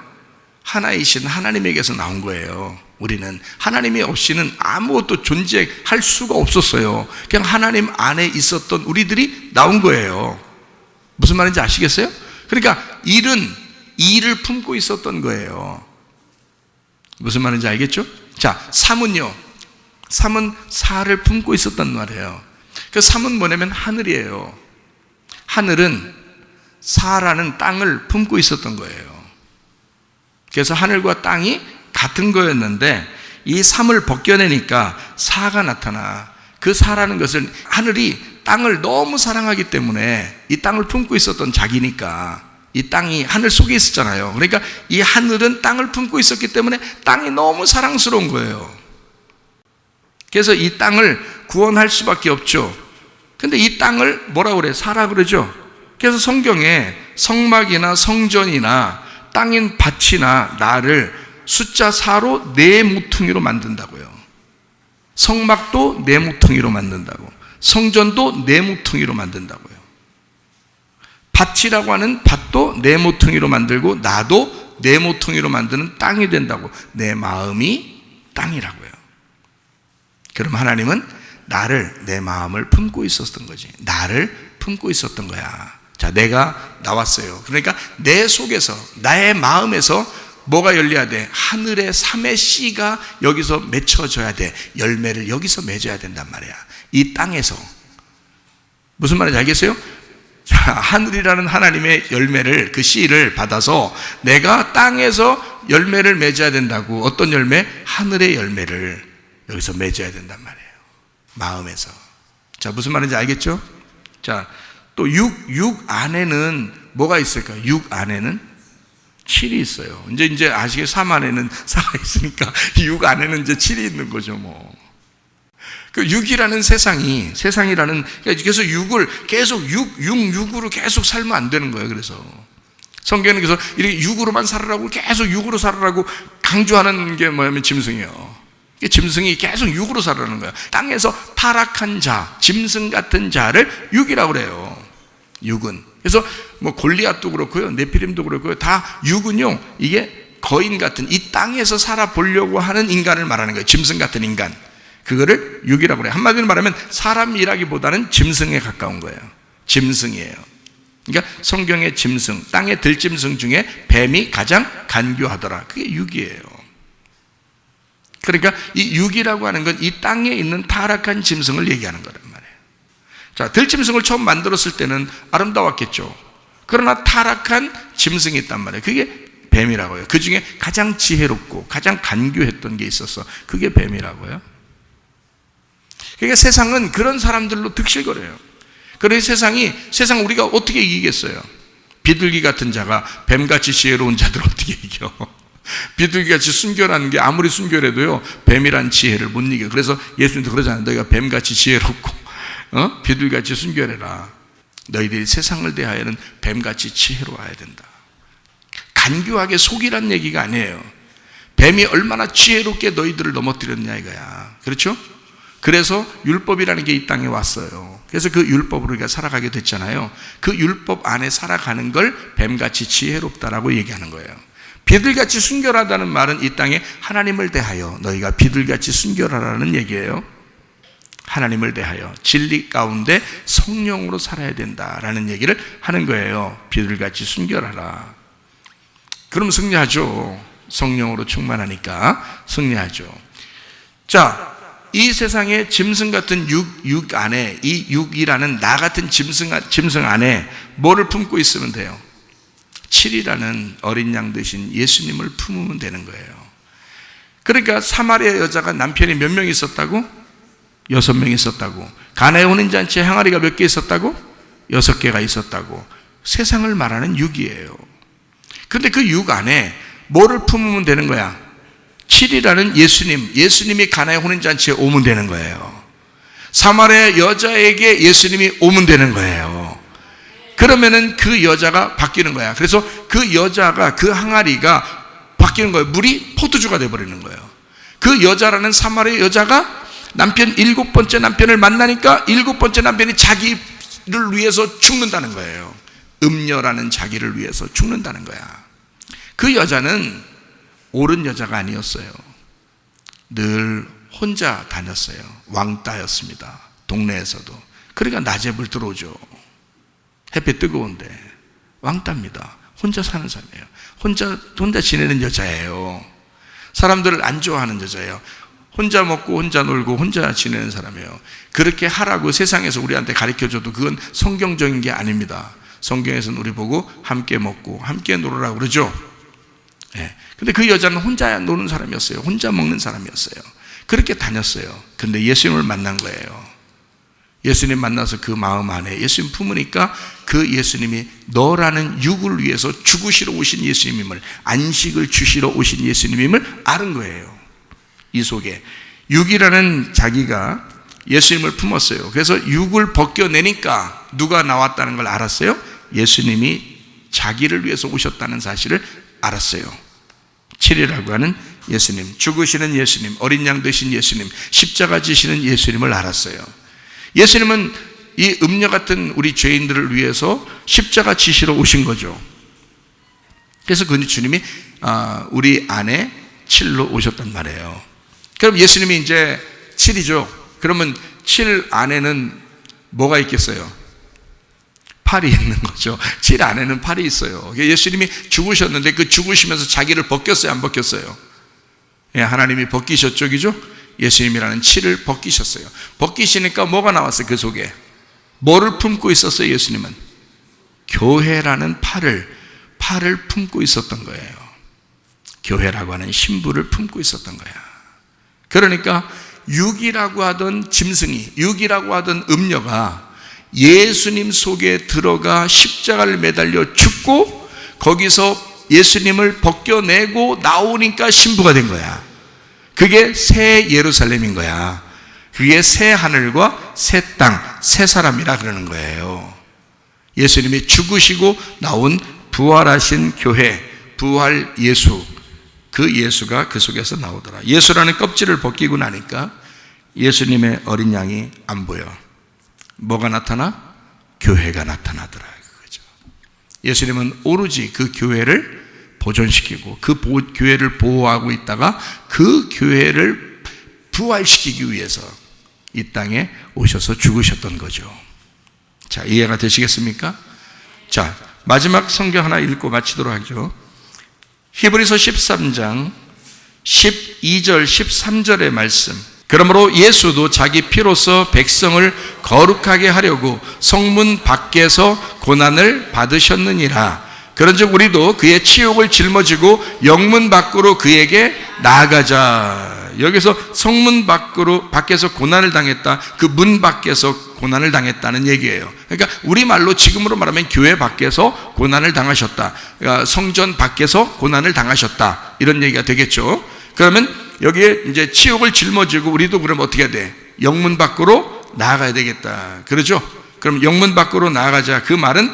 [SPEAKER 1] 하나이신 하나님에게서 나온 거예요. 우리는 하나님이 없이는 아무것도 존재할 수가 없었어요. 그냥 하나님 안에 있었던 우리들이 나온 거예요. 무슨 말인지 아시겠어요? 그러니까 일을 품고 있었던 거예요. 무슨 말인지 알겠죠? 자, 3은요. 3은 4를 품고 있었단 말이에요. 그 3은 뭐냐면 하늘이에요. 하늘은 4라는 땅을 품고 있었던 거예요. 그래서 하늘과 땅이 같은 거였는데 이 3을 벗겨내니까 4가 나타나. 그 4라는 것은 하늘이 땅을 너무 사랑하기 때문에 이 땅을 품고 있었던 자기니까 이 땅이 하늘 속에 있었잖아요. 그러니까 이 하늘은 땅을 품고 있었기 때문에 땅이 너무 사랑스러운 거예요. 그래서 이 땅을 구원할 수밖에 없죠. 근데 이 땅을 뭐라고 그래요? 사라 그러죠. 그래서 성경에 성막이나 성전이나 땅인 밭이나 나를 숫자 4로 네 모퉁이로 만든다고요. 성막도 네 모퉁이로 만든다고. 성전도 네 모퉁이로 만든다고요. 밭이라고 하는 밭도 네 모퉁이로 만들고 나도 네 모퉁이로 만드는 땅이 된다고. 내 마음이 땅이라고요. 그럼 하나님은 내 마음을 품고 있었던 거지. 나를 품고 있었던 거야. 자, 내가 나왔어요. 그러니까 내 속에서, 나의 마음에서 뭐가 열려야 돼? 하늘의 3의 씨가 여기서 맺혀져야 돼. 열매를 여기서 맺어야 된단 말이야. 이 땅에서. 무슨 말인지 알겠어요? 자, 하늘이라는 하나님의 열매를, 그 씨를 받아서 내가 땅에서 열매를 맺어야 된다고. 어떤 열매? 하늘의 열매를 여기서 맺어야 된단 말이에요. 마음에서. 자, 무슨 말인지 알겠죠? 자, 또 6 안에는 뭐가 있을까? 6 안에는 7이 있어요. 이제 아시게 3 안에는 4가 있으니까 6 안에는 이제 7이 있는 거죠, 뭐. 그 6이라는 세상이라는, 그래서 6을 계속 6으로 계속 살면 안 되는 거예요. 그래서 성경은 그래서 이렇게 6으로만 살으라고, 계속 6으로 살으라고 강조하는 게 뭐냐면 짐승이에요. 짐승이 계속 6으로 살아가는 거예요. 땅에서 타락한 자, 짐승 같은 자를 6이라고 그래요. 6은. 그래서 뭐 골리앗도 그렇고요, 네피림도 그렇고요, 다 6은요, 이게 거인 같은 이 땅에서 살아보려고 하는 인간을 말하는 거예요. 짐승 같은 인간. 그거를 육이라고 그래요. 한마디로 말하면 사람 일하기보다는 짐승에 가까운 거예요. 짐승이에요. 그러니까 성경의 짐승, 땅의 들짐승 중에 뱀이 가장 간교하더라. 그게 육이에요. 그러니까 이 육이라고 하는 건 이 땅에 있는 타락한 짐승을 얘기하는 거란 말이에요. 자, 들짐승을 처음 만들었을 때는 아름다웠겠죠. 그러나 타락한 짐승이 있단 말이에요. 그게 뱀이라고요. 그 중에 가장 지혜롭고 가장 간교했던 게 있어서 그게 뱀이라고요. 그러니까 세상은 그런 사람들로 득실거려요. 그래서 세상 우리가 어떻게 이기겠어요? 비둘기 같은 자가 뱀같이 지혜로운 자들을 어떻게 이겨? 비둘기같이 순결한 게 아무리 순결해도요, 뱀이란 지혜를 못 이겨. 그래서 예수님도 그러잖아요. 너희가 뱀같이 지혜롭고 비둘기같이 순결해라. 너희들이 세상을 대하여는 뱀같이 지혜로워야 된다. 간교하게 속이란 얘기가 아니에요. 뱀이 얼마나 지혜롭게 너희들을 넘어뜨렸냐 이거야. 그렇죠? 그래서 율법이라는 게 이 땅에 왔어요. 그래서 그 율법으로 우리가 살아가게 됐잖아요. 그 율법 안에 살아가는 걸 뱀같이 지혜롭다라고 얘기하는 거예요. 비둘기같이 순결하다는 말은 이 땅에 하나님을 대하여 너희가 비둘기같이 순결하라는 얘기예요. 하나님을 대하여 진리 가운데 성령으로 살아야 된다라는 얘기를 하는 거예요. 비둘기같이 순결하라. 그럼 승리하죠. 성령으로 충만하니까 승리하죠. 자, 이 세상의 짐승 같은 육 안에, 이 육이라는 나 같은 짐승 안에 뭐를 품고 있으면 돼요? 7이라는 어린 양 되신 예수님을 품으면 되는 거예요. 그러니까 사마리아 여자가 남편이 몇 명 있었다고? 6명 있었다고. 가나의 혼인잔치에 항아리가 몇 개 있었다고? 6개가 있었다고. 세상을 말하는 육이에요. 그런데 그 육 안에 뭐를 품으면 되는 거야? 7이라는 예수님이 가나의 혼인잔치에 오면 되는 거예요. 사마리아 여자에게 예수님이 오면 되는 거예요. 그러면은 그 여자가 바뀌는 거야. 그래서 그 여자가, 그 항아리가 바뀌는 거예요. 물이 포도주가 되어버리는 거예요. 그 여자라는 사마리아 여자가 남편 7번째 남편을 만나니까 7번째 남편이 자기를 위해서 죽는다는 거예요. 음녀라는 자기를 위해서 죽는다는 거야. 그 여자는 옳은 여자가 아니었어요. 늘 혼자 다녔어요. 왕따였습니다. 동네에서도. 그러니까 낮에 물 들어오죠. 햇빛 뜨거운데 왕따입니다. 혼자 사는 사람이에요. 혼자 지내는 여자예요. 사람들을 안 좋아하는 여자예요. 혼자 먹고 혼자 놀고 혼자 지내는 사람이에요. 그렇게 하라고 세상에서 우리한테 가르쳐줘도 그건 성경적인 게 아닙니다. 성경에서는 우리 보고 함께 먹고 함께 놀으라고 그러죠. 네. 근데 그 여자는 혼자 노는 사람이었어요. 혼자 먹는 사람이었어요. 그렇게 다녔어요. 근데 예수님을 만난 거예요. 예수님 만나서 그 마음 안에 예수님 품으니까 그 예수님이 너라는 육을 위해서 죽으시러 오신 예수님임을, 안식을 주시러 오신 예수님임을 아는 거예요. 이 속에 육이라는 자기가 예수님을 품었어요. 그래서 육을 벗겨내니까 누가 나왔다는 걸 알았어요? 예수님이 자기를 위해서 오셨다는 사실을 알았어요. 7이라고 하는 예수님, 죽으시는 예수님, 어린 양 되신 예수님, 십자가 지시는 예수님을 알았어요. 예수님은 이 음녀 같은 우리 죄인들을 위해서 십자가 지시러 오신 거죠. 그래서 그 주님이 우리 안에 7로 오셨단 말이에요. 그럼 예수님이 이제 7이죠. 그러면 7 안에는 뭐가 있겠어요? 8이 있는 거죠. 7 안에는 8이 있어요. 예수님이 죽으셨는데 그 죽으시면서 자기를 벗겼어요? 안 벗겼어요? 예, 하나님이 벗기셨죠, 그죠? 예수님이라는 7을 벗기셨어요. 벗기시니까 뭐가 나왔어요? 그 속에 뭐를 품고 있었어요? 예수님은 교회라는 팔을 품고 있었던 거예요. 교회라고 하는 신부를 품고 있었던 거야. 그러니까 육이라고 하던 짐승이, 육이라고 하던 음녀가 예수님 속에 들어가 십자가를 매달려 죽고 거기서 예수님을 벗겨내고 나오니까 신부가 된 거야. 그게 새 예루살렘인 거야. 그게 새 하늘과 새 땅, 새 사람이라 그러는 거예요. 예수님이 죽으시고 나온 부활하신 교회, 부활 예수, 그 예수가 그 속에서 나오더라. 예수라는 껍질을 벗기고 나니까 예수님의 어린 양이 안 보여. 뭐가 나타나? 교회가 나타나더라. 그거죠. 예수님은 오로지 그 교회를 보존시키고 그 교회를 보호하고 있다가 그 교회를 부활시키기 위해서 이 땅에 오셔서 죽으셨던 거죠. 자, 이해가 되시겠습니까? 자, 마지막 성경 하나 읽고 마치도록 하죠. 히브리서 13장 12절 13절의 말씀. 그러므로 예수도 자기 피로써 백성을 거룩하게 하려고 성문 밖에서 고난을 받으셨느니라. 그런즉 우리도 그의 치욕을 짊어지고 영문 밖으로 그에게 나아가자. 여기서 성문 밖에서 고난을 당했다. 그 문 밖에서 고난을 당했다는 얘기예요. 그러니까 우리말로 지금으로 말하면 교회 밖에서 고난을 당하셨다. 그러니까 성전 밖에서 고난을 당하셨다. 이런 얘기가 되겠죠. 그러면 여기에 이제 치욕을 짊어지고 우리도 그럼 어떻게 해야 돼? 영문 밖으로 나아가야 되겠다. 그러죠? 그럼 영문 밖으로 나아가자. 그 말은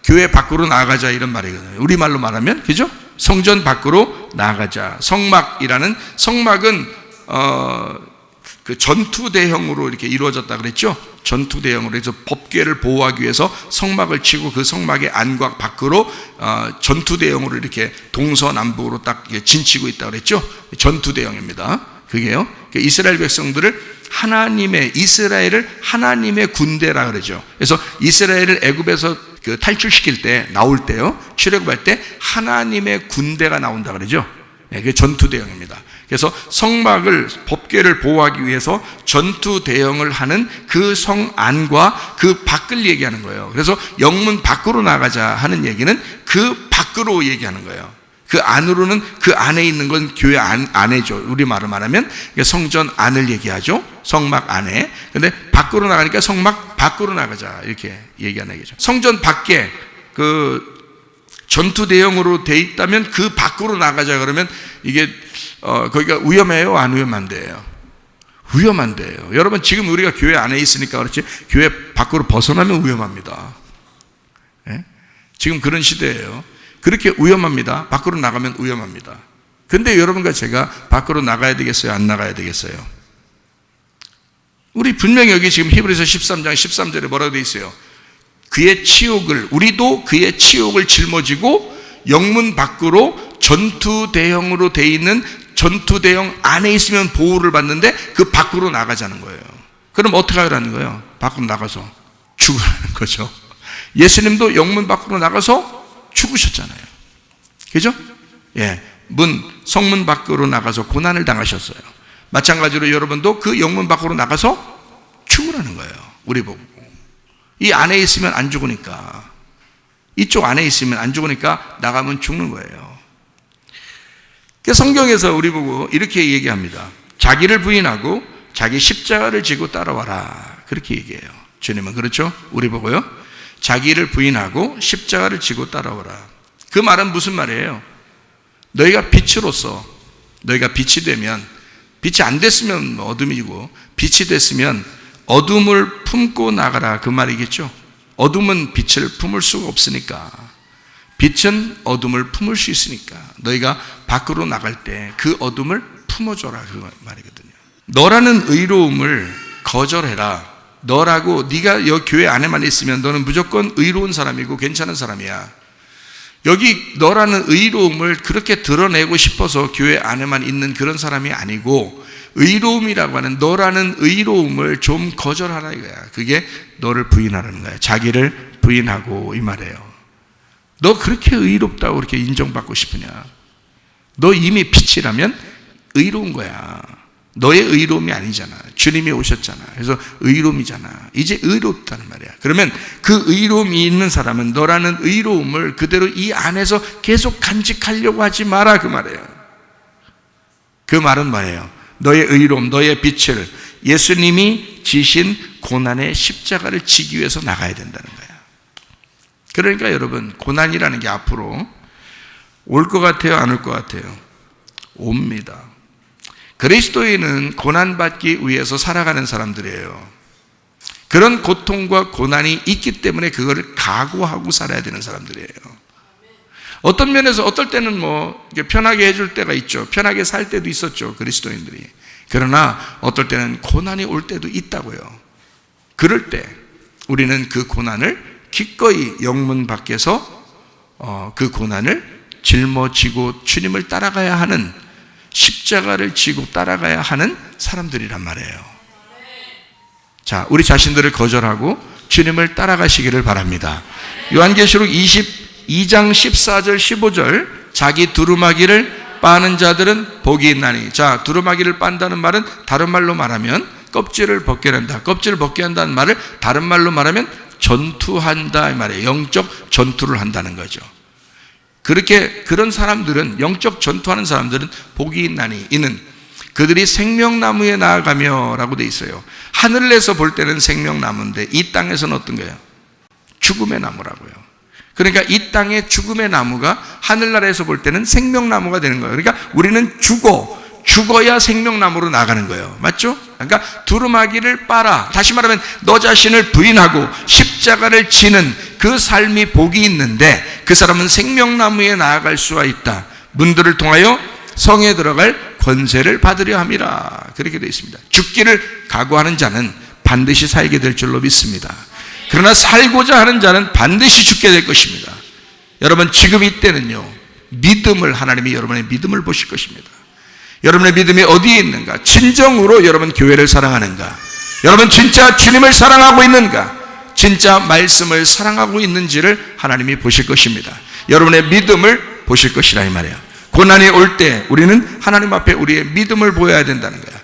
[SPEAKER 1] 교회 밖으로 나아가자 이런 말이거든요. 우리말로 말하면, 그죠? 성전 밖으로 나아가자. 성막이라는, 성막은 그 전투 대형으로 이렇게 이루어졌다 그랬죠? 전투 대형으로 해서 법궤를 보호하기 위해서 성막을 치고 그 성막의 안과 밖으로 전투 대형으로 이렇게 동서남북으로 딱 진치고 있다 그랬죠? 전투 대형입니다. 그게요. 이스라엘 백성들을 이스라엘을 하나님의 군대라 그러죠. 그래서 이스라엘을 애굽에서 탈출시킬 때, 나올 때요, 출애굽할 때 하나님의 군대가 나온다 그러죠. 네, 그게 전투 대형입니다. 그래서 성막을, 법궤를 보호하기 위해서 전투 대형을 하는 그 성 안과 그 밖을 얘기하는 거예요. 그래서 영문 밖으로 나가자 하는 얘기는 그 밖으로 얘기하는 거예요. 그 안으로는, 그 안에 있는 건 교회 안에죠. 우리 말로 말하면 성전 안을 얘기하죠. 성막 안에. 근데 밖으로 나가니까 성막 밖으로 나가자 이렇게 얘기하는 얘기죠. 성전 밖에 그 전투 대형으로 돼 있다면 그 밖으로 나가자 그러면 이게 거기가 위험해요, 안 위험한데요? 위험한데요. 여러분, 지금 우리가 교회 안에 있으니까 그렇지 교회 밖으로 벗어나면 위험합니다. 예? 지금 그런 시대예요. 그렇게 위험합니다. 밖으로 나가면 위험합니다. 근데 여러분과 제가 밖으로 나가야 되겠어요, 안 나가야 되겠어요? 우리 분명히 여기 지금 히브리서 13장 13절에 뭐라고 되어 있어요? 우리도 그의 치욕을 짊어지고 영문 밖으로 전투 대형으로 돼 있는 전투 대형 안에 있으면 보호를 받는데 그 밖으로 나가자는 거예요. 그럼 어떻게 하라는 거예요? 밖으로 나가서 죽으라는 거죠. 예수님도 영문 밖으로 나가서 죽으셨잖아요. 그죠? 예. 성문 밖으로 나가서 고난을 당하셨어요. 마찬가지로 여러분도 그 영문 밖으로 나가서 죽으라는 거예요. 우리 보고. 이 안에 있으면 안 죽으니까. 이쪽 안에 있으면 안 죽으니까 나가면 죽는 거예요. 성경에서 우리 보고 이렇게 얘기합니다. 자기를 부인하고 자기 십자가를 지고 따라와라. 그렇게 얘기해요. 주님은 그렇죠? 우리 보고요. 자기를 부인하고 십자가를 지고 따라오라. 그 말은 무슨 말이에요? 너희가 빛으로서, 너희가 빛이 되면, 빛이 안 됐으면 어둠이고 빛이 됐으면 어둠을 품고 나가라 그 말이겠죠. 어둠은 빛을 품을 수가 없으니까, 빛은 어둠을 품을 수 있으니까 너희가 밖으로 나갈 때 그 어둠을 품어줘라 그 말이거든요. 너라는 의로움을 거절해라. 너라고, 네가 여기 교회 안에만 있으면 너는 무조건 의로운 사람이고 괜찮은 사람이야. 여기 너라는 의로움을 그렇게 드러내고 싶어서 교회 안에만 있는 그런 사람이 아니고, 의로움이라고 하는 너라는 의로움을 좀 거절하라 이거야. 그게 너를 부인하라는 거야. 자기를 부인하고 이 말이에요. 너 그렇게 의롭다고 그렇게 인정받고 싶으냐? 너 이미 빛이라면 의로운 거야. 너의 의로움이 아니잖아. 주님이 오셨잖아. 그래서 의로움이잖아. 이제 의롭다는 말이야. 그러면 그 의로움이 있는 사람은 너라는 의로움을 그대로 이 안에서 계속 간직하려고 하지 마라 그 말이에요. 그 말은 뭐예요? 너의 의로움, 너의 빛을 예수님이 지신 고난의 십자가를 지기 위해서 나가야 된다는 거야. 그러니까 여러분, 고난이라는 게 앞으로 올 것 같아요, 안 올 것 같아요? 옵니다. 그리스도인은 고난받기 위해서 살아가는 사람들이에요. 그런 고통과 고난이 있기 때문에 그거를 각오하고 살아야 되는 사람들이에요. 어떤 면에서 어떨 때는 편하게 해줄 때가 있죠. 편하게 살 때도 있었죠, 그리스도인들이. 그러나 어떨 때는 고난이 올 때도 있다고요. 그럴 때 우리는 그 고난을 기꺼이 영문 밖에서 그 고난을 짊어지고 주님을 따라가야 하는 십자가를 지고 따라가야 하는 사람들이란 말이에요. 자, 우리 자신들을 거절하고 주님을 따라가시기를 바랍니다. 요한계시록 22장 14절 15절, 자기 두루마기를 빠는 자들은 복이 있나니. 자, 두루마기를 빤다는 말은 다른 말로 말하면 껍질을 벗게 한다. 껍질을 벗게 한다는 말을 다른 말로 말하면 전투한다 이 말이에요. 영적 전투를 한다는 거죠. 그런 사람들은, 영적 전투하는 사람들은 복이 있나니, 이는 그들이 생명나무에 나아가며 라고 돼 있어요. 하늘에서 볼 때는 생명나무인데 이 땅에서는 어떤 거예요? 죽음의 나무라고요. 그러니까 이 땅의 죽음의 나무가 하늘나라에서 볼 때는 생명나무가 되는 거예요. 그러니까 우리는 죽어야 생명나무로 나가는 거예요. 맞죠? 그러니까 두루마기를 빨아, 다시 말하면 너 자신을 부인하고 십자가를 지는 그 삶이 복이 있는데 그 사람은 생명나무에 나아갈 수가 있다. 문들을 통하여 성에 들어갈 권세를 받으려 함이라. 그렇게 되어 있습니다. 죽기를 각오하는 자는 반드시 살게 될 줄로 믿습니다. 그러나 살고자 하는 자는 반드시 죽게 될 것입니다. 여러분, 지금 이때는요, 믿음을, 하나님이 여러분의 믿음을 보실 것입니다. 여러분의 믿음이 어디에 있는가? 진정으로 여러분 교회를 사랑하는가? 여러분 진짜 주님을 사랑하고 있는가? 진짜 말씀을 사랑하고 있는지를 하나님이 보실 것입니다. 여러분의 믿음을 보실 것이라 이 말이에요. 고난이 올 때 우리는 하나님 앞에 우리의 믿음을 보여야 된다는 거야.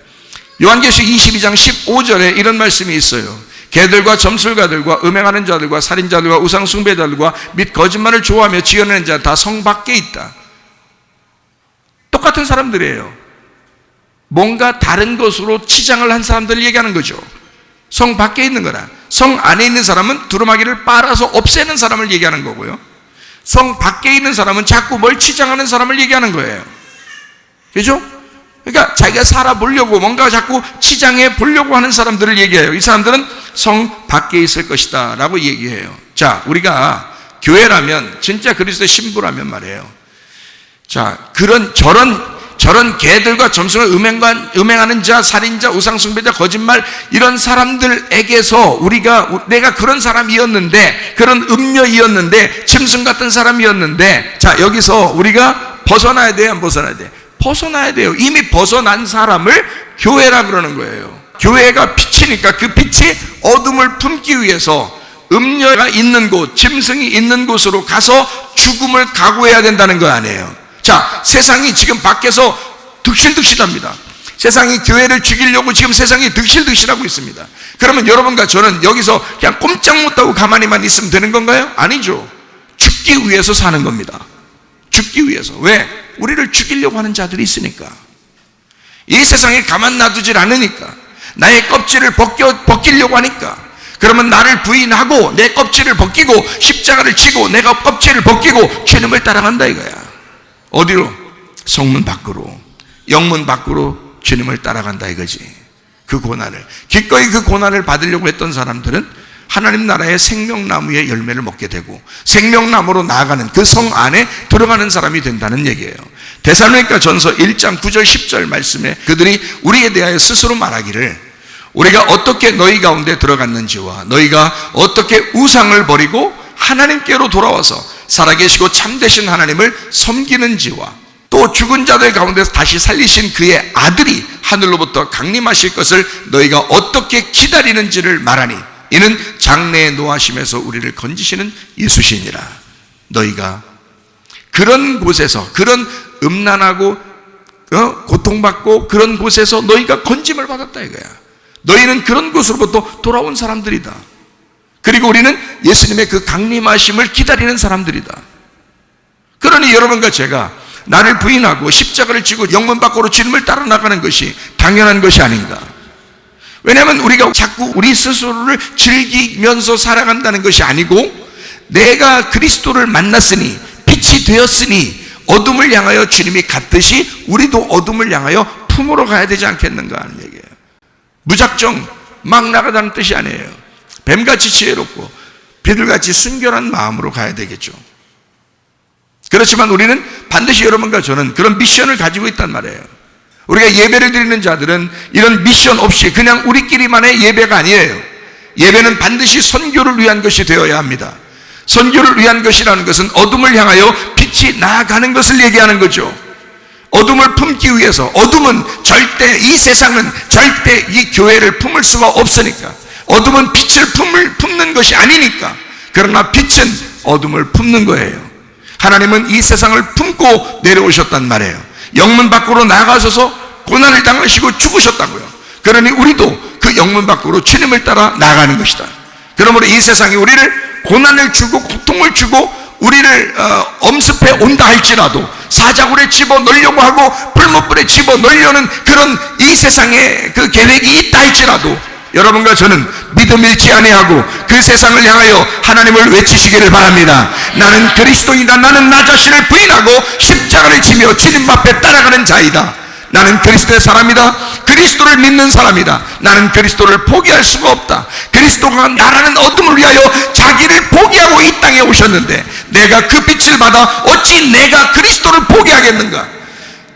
[SPEAKER 1] 요한계시록 22장 15절에 이런 말씀이 있어요. 개들과 점술가들과 음행하는 자들과 살인자들과 우상숭배자들과 및 거짓말을 좋아하며 지어내는 자 다 성 밖에 있다. 똑같은 사람들이에요. 뭔가 다른 것으로 치장을 한 사람들을 얘기하는 거죠. 성 밖에 있는 거라. 성 안에 있는 사람은 두루마기를 빨아서 없애는 사람을 얘기하는 거고요. 성 밖에 있는 사람은 자꾸 뭘 치장하는 사람을 얘기하는 거예요. 그죠? 그러니까 자기가 살아보려고 뭔가 자꾸 치장해 보려고 하는 사람들을 얘기해요. 이 사람들은 성 밖에 있을 것이다 라고 얘기해요. 자, 우리가 교회라면, 진짜 그리스도의 신부라면 말이에요. 자, 저런 개들과 점수를 음행하는 자, 살인자, 우상숭배자, 거짓말, 이런 사람들에게서 내가 그런 사람이었는데, 그런 음녀이었는데, 짐승 같은 사람이었는데, 자, 여기서 우리가 벗어나야 돼요, 안 벗어나야 돼? 벗어나야 돼요. 이미 벗어난 사람을 교회라 그러는 거예요. 교회가 빛이니까 그 빛이 어둠을 품기 위해서 음녀가 있는 곳, 짐승이 있는 곳으로 가서 죽음을 각오해야 된다는 거 아니에요. 자, 세상이 지금 밖에서 득실득실합니다. 세상이 교회를 죽이려고 지금 세상이 득실득실하고 있습니다. 그러면 여러분과 저는 여기서 그냥 꼼짝 못하고 가만히만 있으면 되는 건가요? 아니죠. 죽기 위해서 사는 겁니다. 죽기 위해서. 왜? 우리를 죽이려고 하는 자들이 있으니까. 이 세상에 가만 놔두질 않으니까. 나의 껍질을 벗기려고 하니까. 그러면 나를 부인하고 내 껍질을 벗기고 십자가를 지고 내가 껍질을 벗기고 주님을 따라간다 이거야. 어디로? 성문 밖으로, 영문 밖으로 주님을 따라간다 이거지. 그 고난을, 기꺼이 그 고난을 받으려고 했던 사람들은 하나님 나라의 생명나무의 열매를 먹게 되고 생명나무로 나아가는 그 성 안에 들어가는 사람이 된다는 얘기예요. 데살로니가 전서 1장 9절 10절 말씀에 그들이 우리에 대하여 스스로 말하기를, 우리가 어떻게 너희 가운데 들어갔는지와 너희가 어떻게 우상을 버리고 하나님께로 돌아와서 살아계시고 참되신 하나님을 섬기는지와 또 죽은 자들 가운데서 다시 살리신 그의 아들이 하늘로부터 강림하실 것을 너희가 어떻게 기다리는지를 말하니, 이는 장래의 노하심에서 우리를 건지시는 예수시니라. 너희가 그런 곳에서, 그런 음란하고 고통받고 그런 곳에서 너희가 건짐을 받았다 이거야. 너희는 그런 곳으로부터 돌아온 사람들이다. 그리고 우리는 예수님의 그 강림하심을 기다리는 사람들이다. 그러니 여러분과 제가 나를 부인하고 십자가를 지고 영문 밖으로 주님을 따라 나가는 것이 당연한 것이 아닌가. 왜냐하면 우리가 자꾸 우리 스스로를 즐기면서 살아간다는 것이 아니고, 내가 그리스도를 만났으니 빛이 되었으니 어둠을 향하여 주님이 갔듯이 우리도 어둠을 향하여 품으러 가야 되지 않겠는가 하는 얘기예요. 무작정 막 나가자는 뜻이 아니에요. 뱀같이 지혜롭고 비둘같이 순결한 마음으로 가야 되겠죠. 그렇지만 우리는 반드시 여러분과 저는 그런 미션을 가지고 있단 말이에요. 우리가 예배를 드리는 자들은 이런 미션 없이 그냥 우리끼리만의 예배가 아니에요. 예배는 반드시 선교를 위한 것이 되어야 합니다. 선교를 위한 것이라는 것은 어둠을 향하여 빛이 나아가는 것을 얘기하는 거죠. 어둠을 품기 위해서, 어둠은 절대, 이 세상은 절대 이 교회를 품을 수가 없으니까, 어둠은 빛을 품는 것이 아니니까, 그러나 빛은 어둠을 품는 거예요. 하나님은 이 세상을 품고 내려오셨단 말이에요. 영문 밖으로 나가셔서 고난을 당하시고 죽으셨다고요. 그러니 우리도 그 영문 밖으로 주님을 따라 나가는 것이다. 그러므로 이 세상이 우리를 고난을 주고 고통을 주고 우리를 엄습해 온다 할지라도, 사자굴에 집어넣으려고 하고 불못불에 집어넣으려는 그런 이 세상의 그 계획이 있다 할지라도 여러분과 저는 믿음 잃지 아니하고 그 세상을 향하여 하나님을 외치시기를 바랍니다. 나는 그리스도이다. 나는 나 자신을 부인하고 십자가를 지며 주님 앞에 따라가는 자이다. 나는 그리스도의 사람이다. 그리스도를 믿는 사람이다. 나는 그리스도를 포기할 수가 없다. 그리스도가 나라는 어둠을 위하여 자기를 포기하고 이 땅에 오셨는데 내가 그 빛을 받아 어찌 내가 그리스도를 포기하겠는가?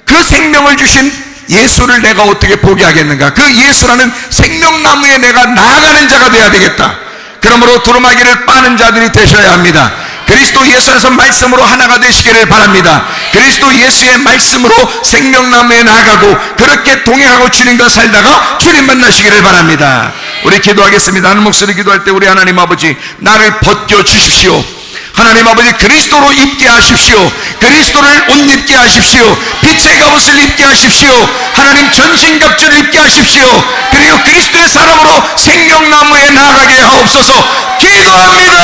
[SPEAKER 1] 그 생명을 주신 예수를 내가 어떻게 포기하겠는가? 그 예수라는 생명나무에 내가 나아가는 자가 되어야 되겠다. 그러므로 두루마기를 빠는 자들이 되셔야 합니다. 그리스도 예수 안에서 말씀으로 하나가 되시기를 바랍니다. 그리스도 예수의 말씀으로 생명나무에 나아가고 그렇게 동행하고 주님과 살다가 주님 만나시기를 바랍니다. 우리 기도하겠습니다. 하는 목소리 기도할 때 우리 하나님 아버지, 나를 벗겨주십시오. 하나님 아버지, 그리스도로 입게 하십시오. 그리스도를 옷 입게 하십시오. 빛의 갑옷을 입게 하십시오. 하나님 전신갑주를 입게 하십시오. 그리고 그리스도의 사람으로 생명나무에 나아가게 하옵소서. 기도합니다.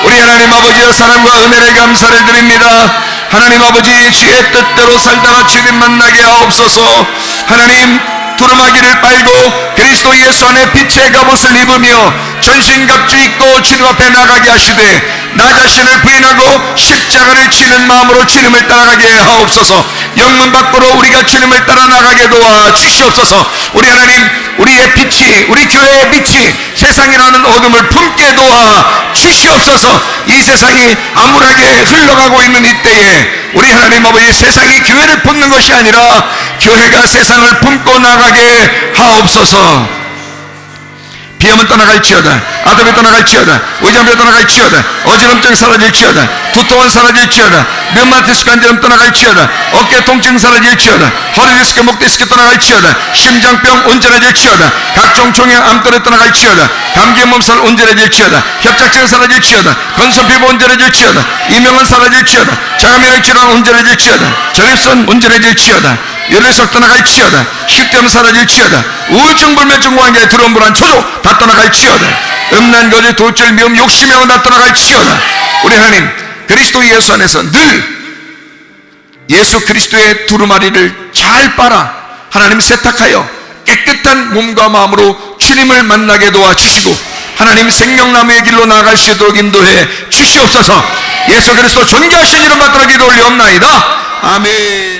[SPEAKER 1] 우리 하나님 아버지의 사랑과 은혜를 감사를 드립니다. 하나님 아버지, 주의 뜻대로 살다가 주님 만나게 하옵소서. 하나님, 두루마기를 빨고 그리스도 예수 안에 빛의 갑옷을 입으며 전신갑주 입고 주님 앞에 나가게 하시되 나 자신을 부인하고 십자가를 지는 마음으로 주님을 따라가게 하옵소서. 영문 밖으로 우리가 주님을 따라 나가게 도와 주시옵소서. 우리 하나님, 우리의 빛이, 우리 교회의 빛이 세상이라는 어둠을 품게 도와 주시옵소서. 이 세상이 암울하게 흘러가고 있는 이때에 우리 하나님 아버지, 세상이 교회를 품는 것이 아니라 교회가 세상을 품고 나가게 하옵소서. 비염은 떠나갈지어다. 아담이 떠나갈지어다. 의장병이 떠나갈지어다. 어지럼증이 사라질지어다. 두통은 사라질지어다. 류마티스 관절은 떠나갈지어다. 어깨 통증 사라질지어다. 허리 디스크, 목 디스크 떠나갈지어다. 심장병 온전해질지어다. 각종 종양 암tor이 떠나갈지어다. 감기 몸살 온전해질지어다. 협착증 사라질지어다. 건선 피부 온전해질지어다. 이명은 사라질지어다. 자가면역 질환 온전해질지어다. 전립선 온전해질지어다. 열애석 떠나갈지어다. 식대는 사라질지어다. 우울증, 불면증, 관계에 들어온 불안, 초조 다 떠나갈지어다. 음란, 거짓, 돌절, 미움, 욕심명은 다 떠나갈지어다. 우리 하나님, 그리스도 예수 안에서 늘 예수 그리스도의 두루마리를 잘 빨아 하나님 세탁하여 깨끗한 몸과 마음으로 주님을 만나게 도와주시고 하나님 생명나무의 길로 나아갈 수 있도록 인도해 주시옵소서. 예수 그리스도 존귀하신 이름 받들어 기도 올리옵나이다. 아멘.